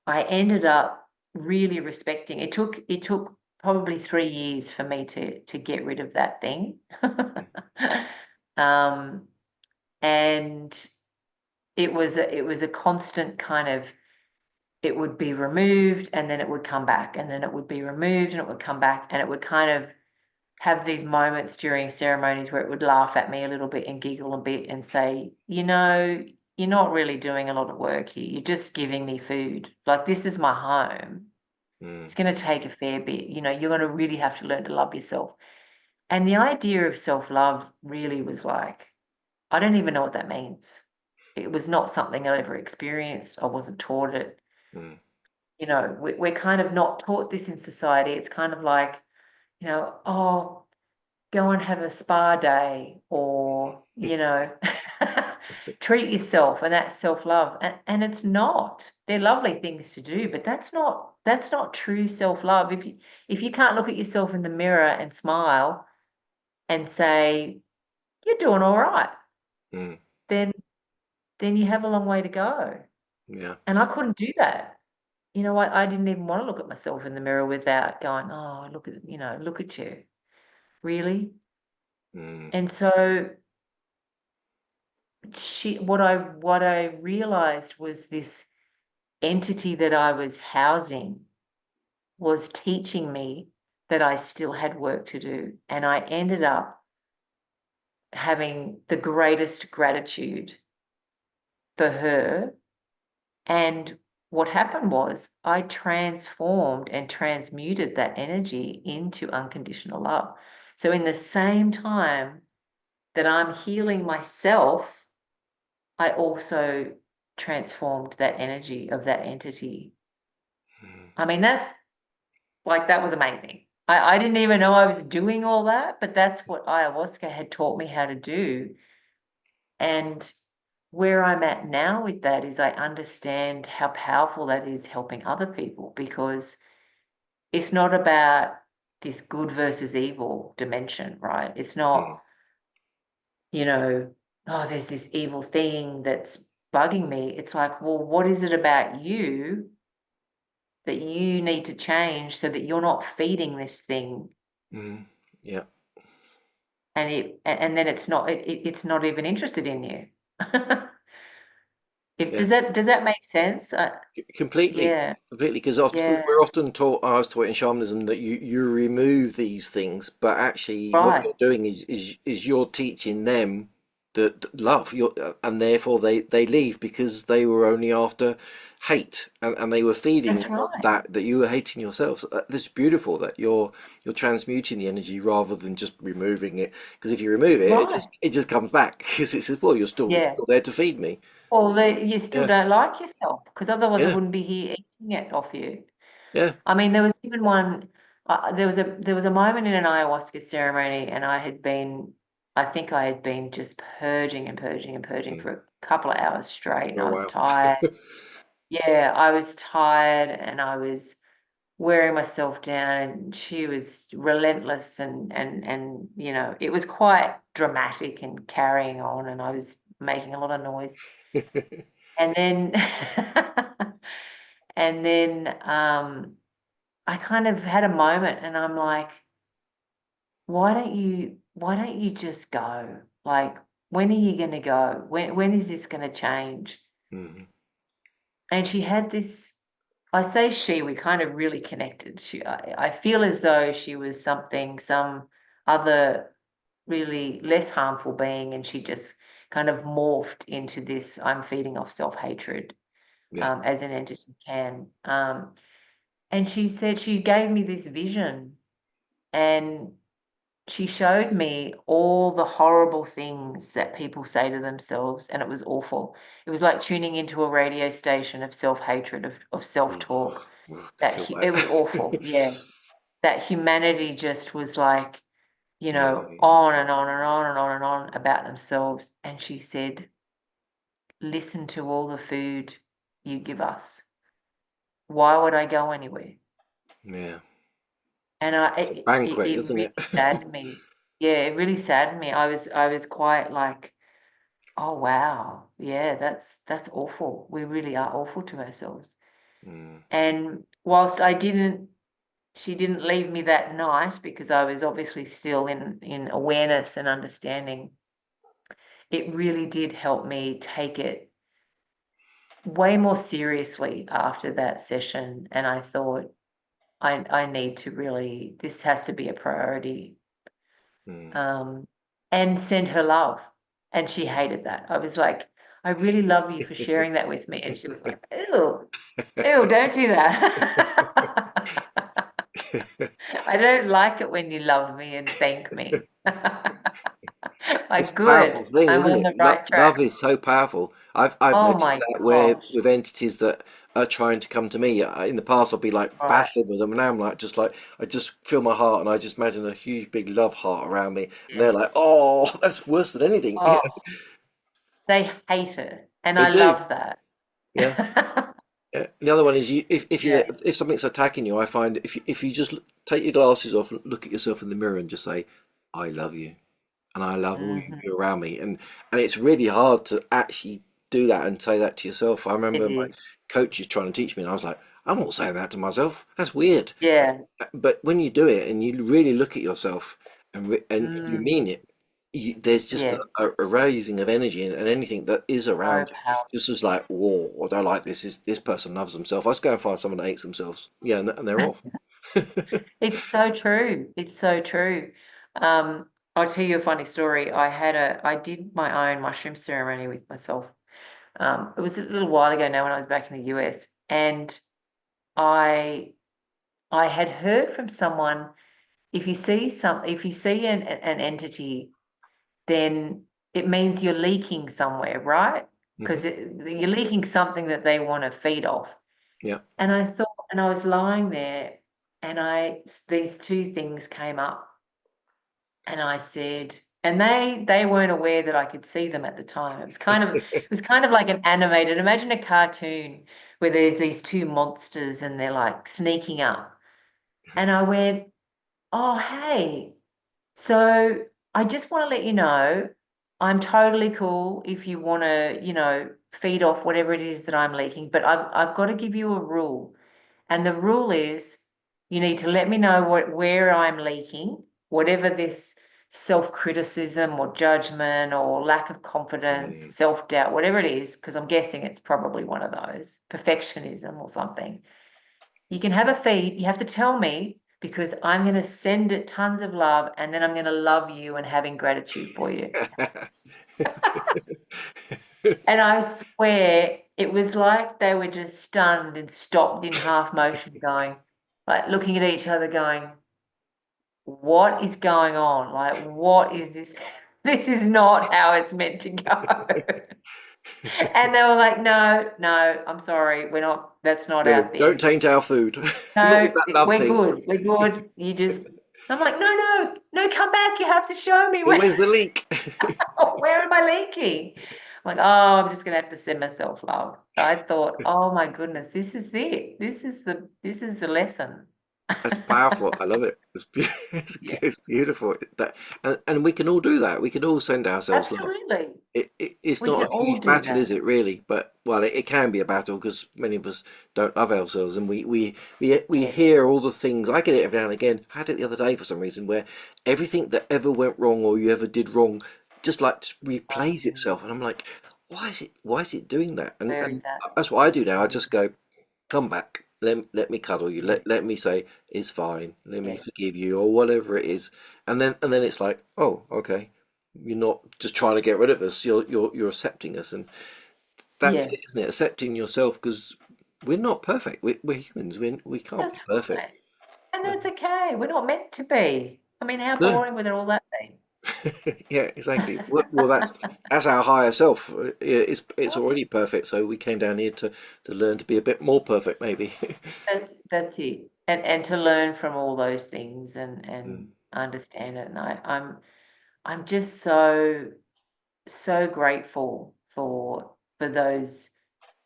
I ended up really respecting. It took probably 3 years for me to get rid of that thing. um, and it was a constant kind of, it would be removed and then it would come back and then it would be removed and it would come back, and it would kind of have these moments during ceremonies where it would laugh at me a little bit and giggle a bit and say, you know, you're not really doing a lot of work here. You're just giving me food. Like, this is my home. Mm. It's going to take a fair bit. You know, you're going to really have to learn to love yourself. And the idea of self-love really was like, I don't even know what that means. It was not something I ever experienced. I wasn't taught it. Mm. You know, we're kind of not taught this in society. It's kind of like, you know, oh, go and have a spa day, or, you know, treat yourself, and that's self-love. And it's not. They're lovely things to do, but that's not true self-love. If you can't look at yourself in the mirror and smile and say, you're doing all right, Mm. then you have a long way to go. Yeah. And I couldn't do that. You know, I didn't even want to look at myself in the mirror without going, oh, look at, you know, look at you. Really? Mm. And so what I realized was this entity that I was housing was teaching me that I still had work to do. And I ended up having the greatest gratitude for her. And what happened was I transformed and transmuted that energy into unconditional love. So in the same time that I'm healing myself, I also transformed that energy of that entity. Mm. I mean, that's like, that was amazing. I didn't even know I was doing all that, but that's what ayahuasca had taught me how to do. And where I'm at now with that is I understand how powerful that is helping other people, because it's not about this good versus evil dimension, right? It's Mm. not, you know, oh, there's this evil thing that's bugging me. It's like, well, what is it about you that you need to change so that you're not feeding this thing, Mm. Yeah. and then it's not even interested in you. If Yeah. does that make sense? Completely, Yeah, completely. Because often yeah, we're often taught, I was taught in shamanism that you remove these things, but actually, what right. you're doing is you're teaching them that love. And therefore they leave because they were only after hate, and they were feeding That's right. that you were hating yourself. So this is beautiful that you're transmuting the energy rather than just removing it. Because if you remove it, Right. it just comes back because it says, well, you're Yeah. still there to feed me. Or you still Yeah, don't like yourself, because otherwise I yeah, wouldn't be here eating it off you. yeah. I mean, there was even one. There was a moment in an ayahuasca ceremony, and I think I had been just purging and purging and purging Mm. for a couple of hours straight, and For a I was while. tired. Yeah, I was tired, and I was wearing myself down, and she was relentless, and you know, it was quite dramatic and carrying on, and I was making a lot of noise. And then and then I kind of had a moment, and I'm like, why don't you just go? Like, when are you going to go? When is this going to change? Mm-hmm. And she had this, I say she, we kind of really connected. I feel as though she was some other really less harmful being, and she just kind of morphed into this I'm feeding off self-hatred, Yeah. as an entity can. And she said she gave me this vision, and she showed me all the horrible things that people say to themselves, and it was awful. It was like tuning into a radio station of self-hatred, of Mm. self-talk. I feel It that. was awful. Yeah. That humanity just was like, Yeah, yeah. on and on and on and on and on about themselves. And she said, listen to all the food you give us. Why would I go anywhere? Yeah. And It's a banquet, it isn't really it? saddened me. Yeah, it really saddened me. I was quite like, oh wow, yeah, that's awful. We really are awful to ourselves. Mm. And whilst I didn't, she didn't leave me that night because I was obviously still in awareness and understanding. It really did help me take it way more seriously after that session. And I thought, I need to really, this has to be a priority. Mm. Um, and send her love. And she hated that. I was like, I really love you for sharing that with me. And she was like, ew, ew, don't do that. I don't like it when you love me and thank me. It's Like, a powerful good, thing, I'm isn't on it? the right Love track. is so powerful. I've Oh noticed my that where gosh. with entities that are trying to come to me. In the past, I'll be like Right. battling with them, and now I'm like I just feel my heart, and I just imagine a huge big love heart around me, and they're like, Yes. oh, that's worse than anything. Oh, they hate it. And They I do. love that. Yeah. Yeah. The other one is Yeah. if something's attacking you, I find if you just take your glasses off and look at yourself in the mirror and just say, I love you. And I love all Mhm. you around me. And it's really hard to actually do that and say that to yourself. I It remember my is. coaches trying to teach me, and I was like, I'm not saying that to myself. That's weird. Yeah. But when you do it and you really look at yourself and you Mm. mean it, there's just Yes. a raising of energy, and anything that is So around you. powerful. Just as like, whoa, I don't like this. This person loves themselves. Let's go and find someone that hates themselves. Yeah, and they're off. It's so true. It's so true. I'll tell you a funny story. I did my own mushroom ceremony with myself. It was a little while ago now when I was back in the US, and I I had heard from someone, if you see an entity, then it means you're leaking somewhere, right? Hmm. Because you're leaking something that they want to feed off. Yeah. And I thought, and I was lying there, and these two things came up, and I said, and they weren't aware that I could see them at the time. It was kind of like an animated. Imagine a cartoon where there's these two monsters and they're like sneaking up. And I went, oh hey, so I just want to let you know, I'm totally cool if you want to, feed off whatever it is that I'm leaking, but I've got to give you a rule. And the rule is you need to let me know where I'm leaking, whatever this self-criticism or judgment or lack of confidence, Mm. self-doubt, whatever it is, because I'm guessing it's probably one of those, perfectionism or something. You can have a feed, you have to tell me because I'm going to send it tons of love and then I'm going to love you and having gratitude for you. And I swear it was like they were just stunned and stopped in half motion, going, like looking at each other, going, what is going on? Like, what is this? This is not how it's meant to go. And they were like, no, no, I'm sorry. That's not No, our don't thing. taint our food. Not with No, that love we're thing. good. We're good. I'm like, no, no, no, come back. You have to show me Yeah, where's the leak? where am I leaking? I'm like, oh, I'm just gonna have to send myself love. I thought, oh my goodness, this is it. This is the lesson. That's powerful. I love it. Yeah, It's beautiful. And we can all do that. We can all send ourselves love. absolutely. It's We can not a all huge do battle, is that. it? Really? But well, it can be a battle because many of us don't love ourselves, and we Yes. hear all the things. I get it every now and again. I had it the other day for some reason where everything that ever went wrong or you ever did wrong. just like replays Um, itself, and I'm like, why is it doing that? where is And that? that's what I do now. I Mm, just go, come back, let me cuddle you, yeah, let me say it's fine, let me yeah, forgive you, or whatever it is, and then it's like, oh, okay, you're not just trying to get rid of us, you're accepting us, and that's yeah. it, isn't it? Accepting yourself, because we're not perfect. We're humans. We can't be That's perfect. right. And that's okay. We're not meant to be. I mean, how No. boring would it all that be? Yeah, exactly. Well, that's our higher self. It's Right. already perfect, so we came down here to learn to be a bit more perfect, maybe. That's it. And to learn from all those things and Mm, understand it. And I'm just so grateful for those.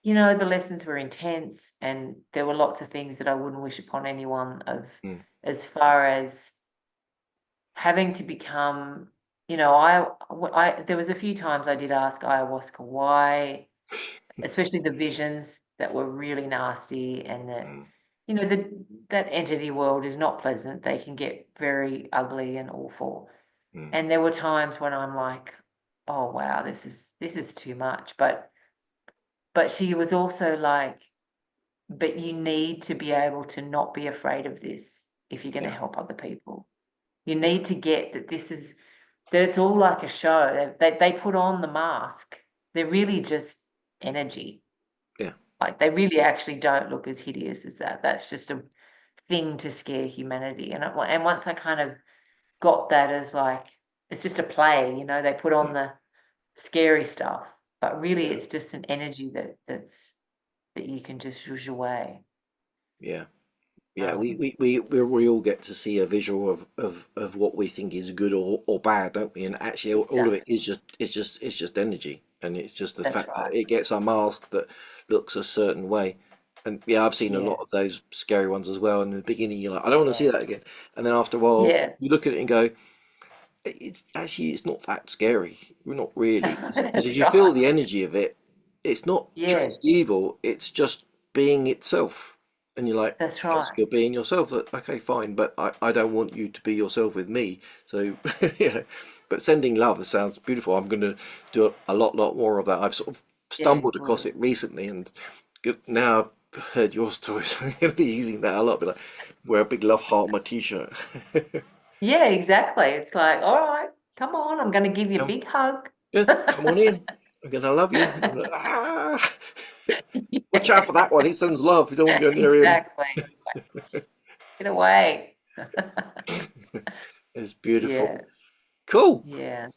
The lessons were intense, and there were lots of things that I wouldn't wish upon anyone of mm, as far as having to become, there was a few times I did ask ayahuasca why, especially the visions that were really nasty, and that, mm, that entity world is not pleasant. They can get very ugly and awful. mm. And there were times when I'm like, oh wow, this is too much. But she was also like, but you need to be able to not be afraid of this if you're going to Yeah, help other people. You yeah, need to get that it's all like a show. They put on the mask. They're really just energy. yeah, Like they really actually don't look as hideous as that. That's just a thing to scare humanity. And once I kind of got that as like it's just a play, they put on mm, the scary stuff, but really yeah, it's just an energy that you can just zhuzh away. yeah. Yeah, Um, we all get to see a visual of what we think is good or bad, don't we? And actually, all of it exactly. is it's just energy, and it's just the That's fact that right. it gets a mask that looks a certain way. And yeah, I've seen a lot Yeah. of those scary ones as well. And in the beginning, you're like, I don't want to see Yeah. that again. And then after a while, Yeah. you look at it and go, it's not that scary. We're not really, because if That's you feel right. the energy of it, it's not Yeah. truly evil. It's just being itself, and you're like, That's yes, right. you're being yourself. Okay, fine, but I don't want you to be yourself with me. So yeah, but sending love sounds beautiful. I'm going to do a lot more of that. I've sort of Yeah, stumbled across good. it recently, and now I've heard your story, so I'm going to be using that a lot. Be like, wear a big love heart on my t-shirt. Yeah, exactly. It's like, all right, come on, I'm going to give you a big hug. Yeah, come on in. I'm gonna love you. I'm like, ah. Watch out for that one. He sends love. You don't want to go near him. Exactly. Get away. It's beautiful. Yeah, Cool. yeah.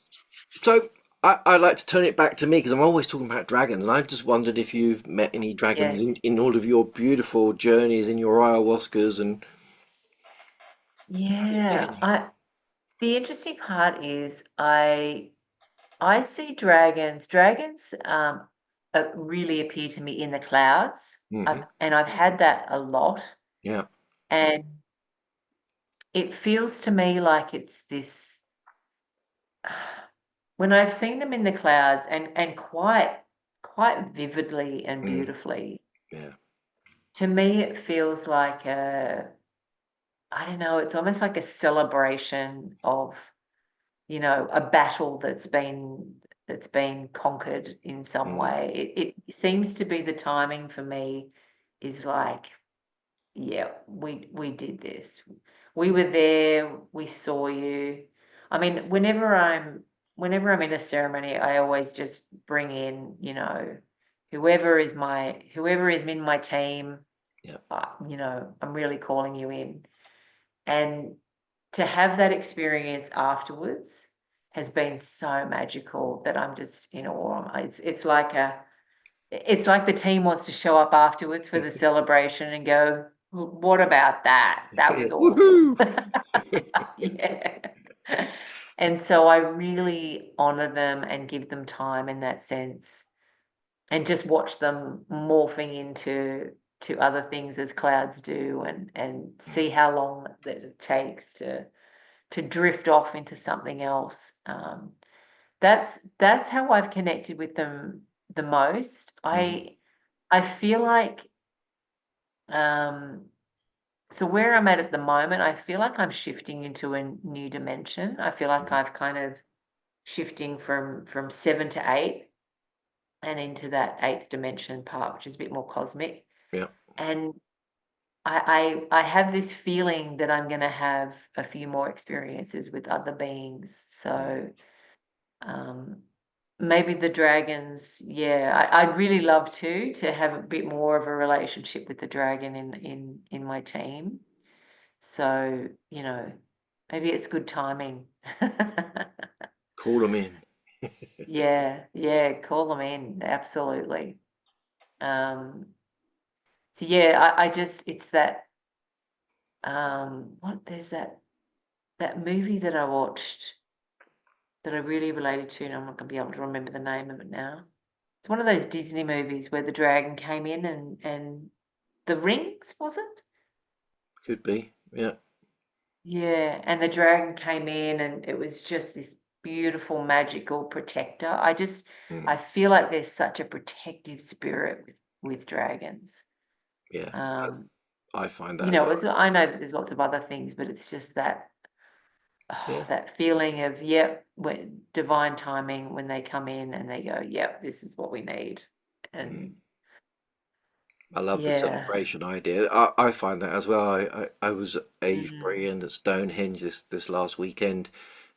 So I like to turn it back to me because I'm always talking about dragons, and I've just wondered if you've met any dragons Yes. in all of your beautiful journeys in your ayahuascas, and have you met Yeah. any? The interesting part is I see dragons. Dragons really appear to me in the clouds. Hmm. And I've had that a lot. Yeah. And it feels to me like it's this when I've seen them in the clouds and quite vividly and Mm. beautifully, Yeah. to me it feels like I don't know, it's almost like a celebration of, a battle that's been conquered in some Mm. way. It seems to be the timing for me is like, yeah, we did this. We were there, we saw you. I mean, whenever I'm in a ceremony, I always just bring in, whoever is in my team, Yeah. I'm really calling you in. And to have that experience afterwards has been so magical that I'm just in awe. It's like the team wants to show up afterwards for the celebration and go, What about that? That Yeah. was awesome." Woohoo! Yeah. And so I really honor them and give them time in that sense, and just watch them morphing into other things as clouds do, and see how long that it takes to drift off into something else. That's how I've connected with them the most. Mm-hmm. I feel like um, so where I'm at the moment, I feel like I'm shifting into a new dimension. I feel like I've kind of shifting from 7 to 8 and into that eighth dimension part, which is a bit more cosmic. Yeah. And I have this feeling that I'm going to have a few more experiences with other beings. Mm. So um, maybe the dragons, yeah, I'd really love to have a bit more of a relationship with the dragon in my team. So, maybe it's good timing. Call them in. Yeah, yeah, call them in, absolutely. Um, so yeah, I just it's that what there's that movie that I watched that I really related to, and I'm not gonna be able to remember the name of it now. It's one of those Disney movies where the dragon came in and the rings, was it? Could be. Yeah. Yeah, and the dragon came in and it was just this beautiful magical protector. I Mm. feel like there's such a protective spirit with dragons. Yeah. Um, I find that as well. I know that there's lots of other things, but it's just that Yeah. that feeling of yep, when divine timing when they come in and they go, yep, this is what we need. Mm. And I love the yeah. celebration idea. I find that as well. I was at Mm. Avebury and at Stonehenge this last weekend,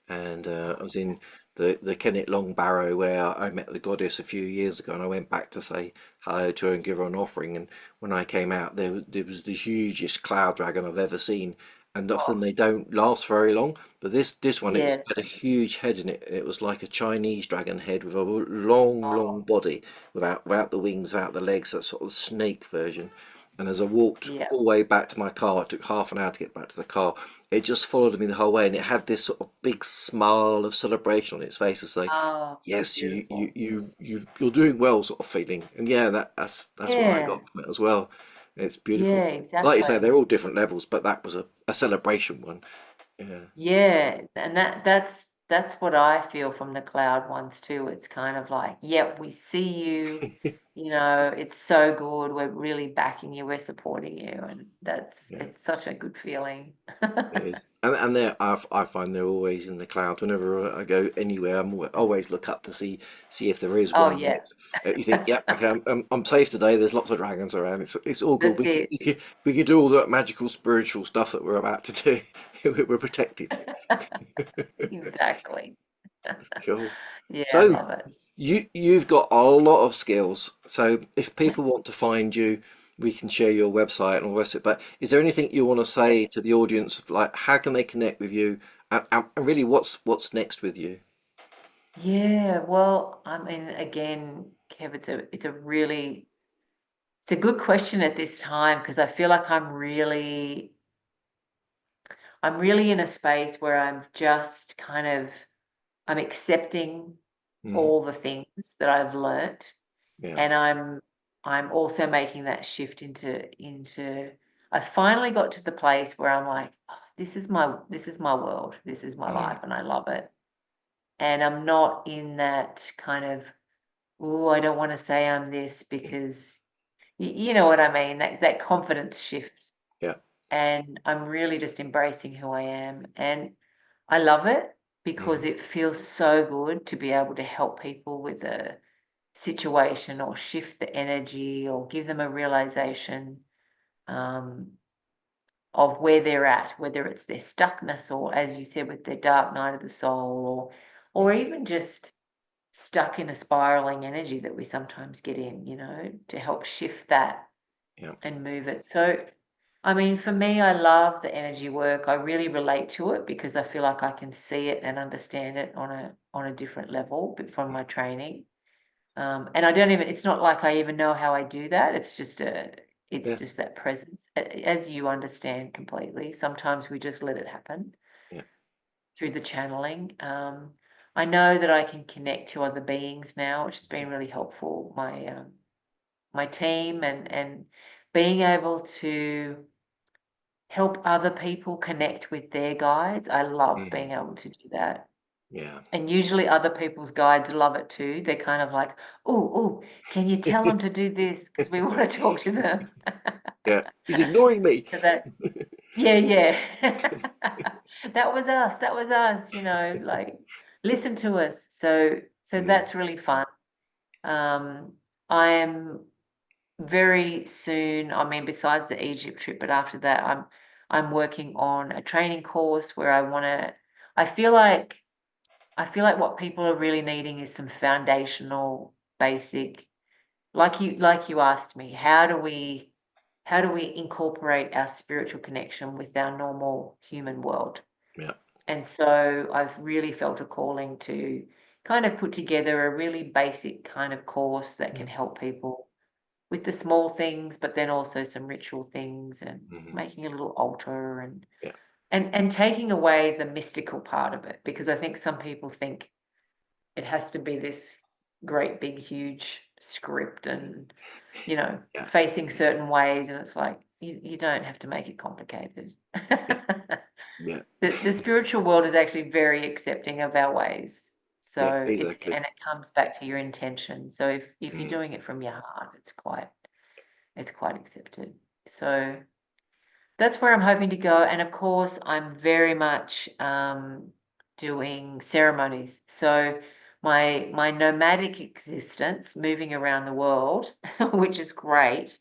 and I was in the Kennet Long Barrow where I met the goddess a few years ago, and I went back to say hello to her and give her an offering. And when I came out, there was the hugest cloud dragon I've ever seen. And often Oh, they don't last very long, but this one it yeah. had a huge head in it. It was like a Chinese dragon head with a long, long Oh, body, without the wings, without the legs, that sort of snake version. And as I walked yeah. all the way back to my car, it took half an hour to get back to the car. It just followed me the whole way, and it had this sort of big smile of celebration on its face, to say, Oh, "Yes, beautiful. you're doing well," sort of feeling. And yeah, that's what I Yeah. got from it as well. It's beautiful. Yeah, Like you say, exactly. they're all different levels, but that was a celebration one. Yeah, Yeah, and that's what I feel from the cloud ones too. It's kind of like, yep, we see you, it's so good. We're really backing you, we're supporting you, and that's yeah. it's such a good feeling. It is. And I find they're always in the clouds. Whenever I go anywhere, always look up to see if there is Oh one. And yeah, it's, you think, yeah, okay, I'm safe today. There's lots of dragons around. It's all good. that's it. We can do all that magical spiritual stuff that we're about to do. We're protected. Exactly. Cool. Yeah, I So love it. you've got a lot of skills. So if people want to find you, we can share your website and all the rest of it. But is there anything you want to say Yes. to the audience? Like, how can they connect with you? And really, what's next with you? Yeah, well, I mean, again, Kev, it's a good question at this time because I feel like I'm really in a space where I'm accepting Hmm. all the things that I've learnt, Yeah. and I'm also making that shift into I finally got to the place where I'm like, "Oh, this is my world, this is my Mm. life, and I love it." And I'm not in that kind of, oh, I don't want to say I'm this because you know what I mean, that confidence shift. Yeah. And I'm really just embracing who I am. And I love it because Hmm. it feels so good to be able to help people with a situation or shift the energy or give them a realization um, of where they're at, whether it's their stuckness or, as you said, with their dark night of the soul, or Hmm. even just stuck in a spiraling energy that we sometimes get in, to help shift that Yeah. and move it. So, I mean, for me, I love the energy work. I really relate to it because I feel like I can see it and understand it on a different level, but from my training. And I don't even. It's not like I even know how I do that. It's Yeah. just that presence, as you understand completely. Sometimes we just let it happen Yeah. through the channeling. I know that I can connect to other beings now, which has been really helpful. My team and being able to help other people connect with their guides. I love Mm. being able to do that. Yeah. And usually other people's guides love it too. They're kind of like, oh, oh, can you tell them to do this? Because we want to talk to them. Yeah. He's ignoring me. So yeah, yeah. That was us. That was us, like listen to us. So Mm, that's really fun. I'm very soon, I mean, besides the Egypt trip, but after that, I'm working on a training course where I feel like I feel like what people are really needing is some foundational, basic, like you asked me, how do we incorporate our spiritual connection with our normal human world? yeah. And so I've really felt a calling to kind of put together a really basic kind of course that can help people with the small things, but then also some ritual things and Mm-hmm. making a little altar and Yeah. and taking away the mystical part of it, because I think some people think it has to be this great big huge script and Yeah. facing certain ways, and it's like you don't have to make it complicated. Yeah. Yeah. The spiritual world is actually very accepting of our ways. Yeah. So Exactly. it comes back to your intention. So if you're Mm, doing it from your heart, it's quite accepted. So that's where I'm hoping to go. And of course, I'm very much doing ceremonies. So my nomadic existence, moving around the world, which is great.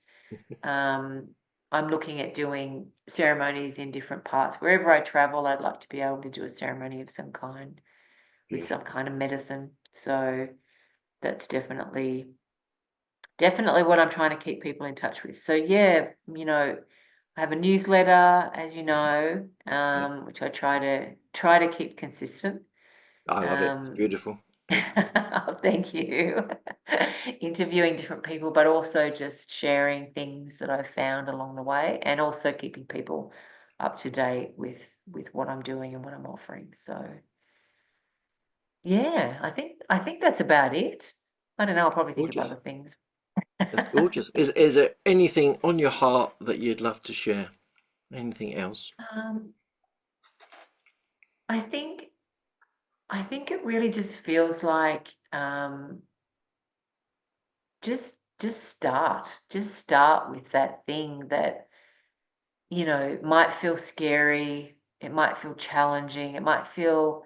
Um, I'm looking at doing ceremonies in different parts. Wherever I travel, I'd like to be able to do a ceremony of some kind with some beautiful. kind of medicine. So that's definitely what I'm trying to keep people in touch with. So yeah, I have a newsletter, as you Mhm. know, Yeah. which I try to keep consistent. I love it. It's Um, beautiful. Beautiful. oh, thank you. Interviewing different people, but also just sharing things that I've found along the way, and also keeping people up to date with what I'm doing and what I'm offering. So yeah, I think that's about it. I don't know. I'll probably think of Gorgeous. other things. That's gorgeous. Is there anything on your heart that you'd love to share? Anything else? Um, I think I think it really just feels like just start with that thing that might feel scary, it might feel challenging, it might feel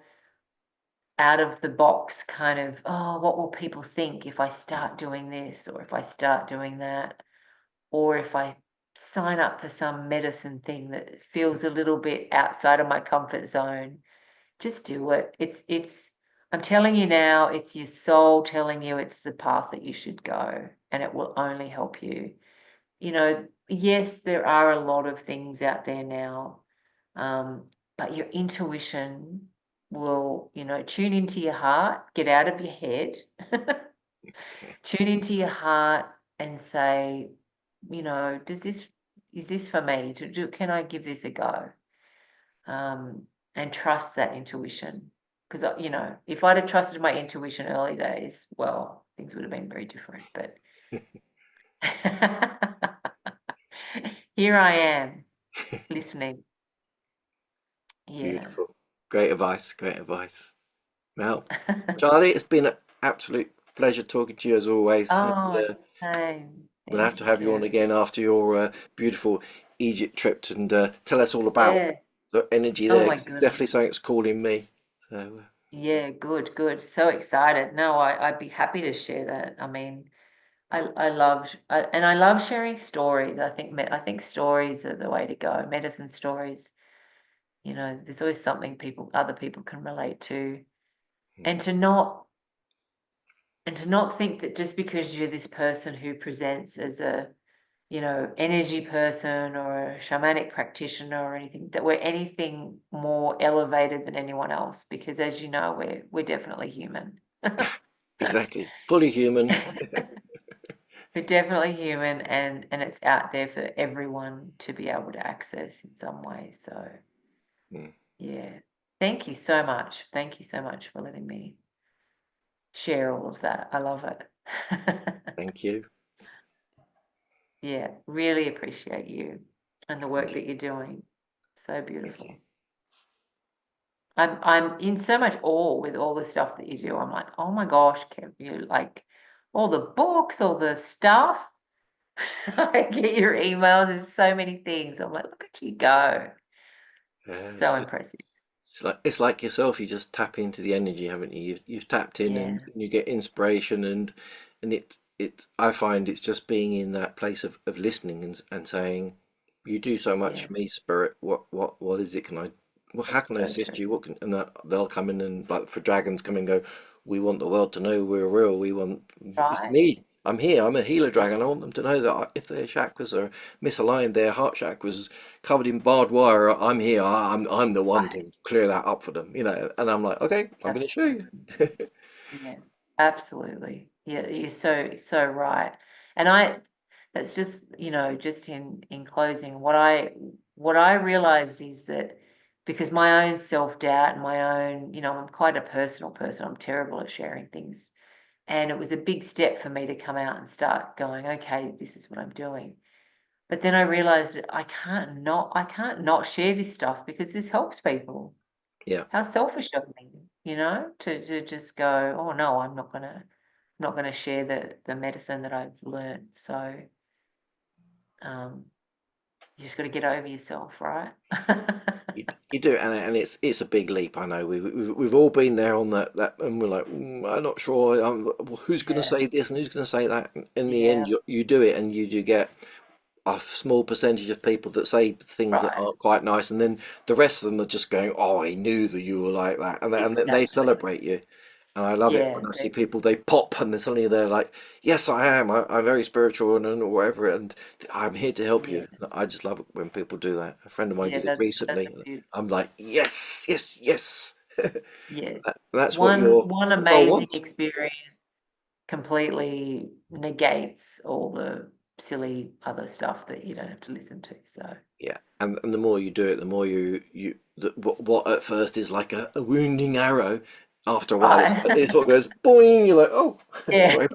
out of the box, kind of, oh, what will people think if I Mm. start doing this, or if I start doing that, or if I sign up for some medicine thing that feels a little bit outside of my comfort zone. Just do it. I'm telling you now, it's your soul telling you it's the path that you should go, and it will only help you. Yes, there are a lot of things out there now, but your intuition will, tune into your heart, get out of your head, tune into your heart and say, does this, is this for me to do? Can I give this a go? And trust that intuition. Because, if I'd have trusted my intuition early days, well, things would have been very different. But here I am listening. Yeah. Beautiful. Great advice. Great advice. Well, Charlie, it's been an absolute pleasure talking to you as always. And Oh, same. we'll have Thank to you, have you on Kerry. again after your beautiful Egypt trip and tell us all about Yeah. the energy Oh there, my 'cause it's goodness. definitely something that's calling me. So, Yeah, good, good. So excited. No, I'd be happy to share that. I mean, I love sharing stories. I think stories are the way to go. Medicine stories. There's always something other people can relate to, mm, and to not think that just because you're this person who presents as a energy person or a shamanic practitioner or anything, that we're anything more elevated than anyone else, because as you know, we're definitely human. exactly. Fully human. We're definitely human, and it's out there for everyone to be able to access in some way. So Mm, yeah. Thank you so much. Thank you so much for letting me share all of that. I love it. thank you. Yeah, really appreciate you and the work Yeah, that you're doing. So thank you. beautiful. I'm in so much awe with all the stuff that you do. I'm like, oh my gosh, Kev, you like all the books, all the stuff. I get your emails. There's so many things. I'm like, look at you go. It's So just impressive. It's like yourself. You just tap into the energy, haven't you? You've tapped in, Yeah, and you get inspiration, and it. I find it's just being in that place of listening and saying, "You do so much yeah, for me, Spirit. What is it? Can I? Well, how it's can I so assist true. you? What can?" And they'll come in and like for dragons come and go. We want the world to know we're real. We want it's Right? me. I'm here. I'm a healer dragon. I want them to know that if their chakras are misaligned, their heart chakras covered in barbed wire. I'm here. I'm the one to Right. clear that up for them, And I'm like, okay, I'm going to show you. Absolutely. Yeah, absolutely. Yeah, you're so right. And I that's just, just in closing, what I realized is that because my own self-doubt and my own, I'm quite a personal person. I'm terrible at sharing things. And it was a big step for me to come out and start going, okay, this is what I'm doing. But then I realized that I can't not share this stuff because this helps people. Yeah, How selfish of me, to just go, oh no, I'm not gonna share the medicine that I've learned. So um, you just got to get over yourself, right? you do, and it's a big leap. I know we've all been there on that, and we're like, I'm not sure. Well, who's going to Yeah, say this and who's going to say that? And in the end, yeah, you do it, and you do get a small percentage of people that say things that right. aren't quite nice, and then the rest of them are just going, "Oh, I knew that you were like that," and then they Exactly. celebrate you. And I love it Yeah, when I see people they pop and then suddenly they're like, "Yes, I am. I'm very spiritual and whatever, and I'm here to help yeah, you." I just love it when people do that. A friend of mine yeah. did it That's a recently. beautiful. I'm like, "Yes, yes, yes." Yes, That's what one your soul amazing wants. experience completely negates all the silly other stuff that you don't have to listen to. So, Yeah, and the more you do it, the more what at first is like a wounding arrow, after a while right. it sort of goes boing. You're like, oh, Yeah. sorry.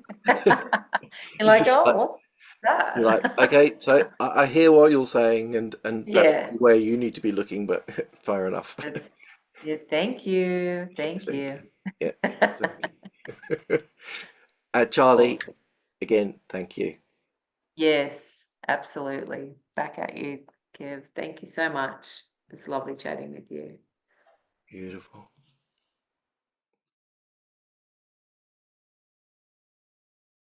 You're It's like, just oh, like what's you're like, that? okay, so I hear what you're saying, and that's Yeah. probably where you need to be looking, but fair enough. That's, yeah. Thank you. Thank Thank you. you. Yeah, thank you. Charlie, Awesome. again, thank you. Yes, absolutely. Back at you, Kev. Thank you so much. It's lovely chatting with you. Beautiful.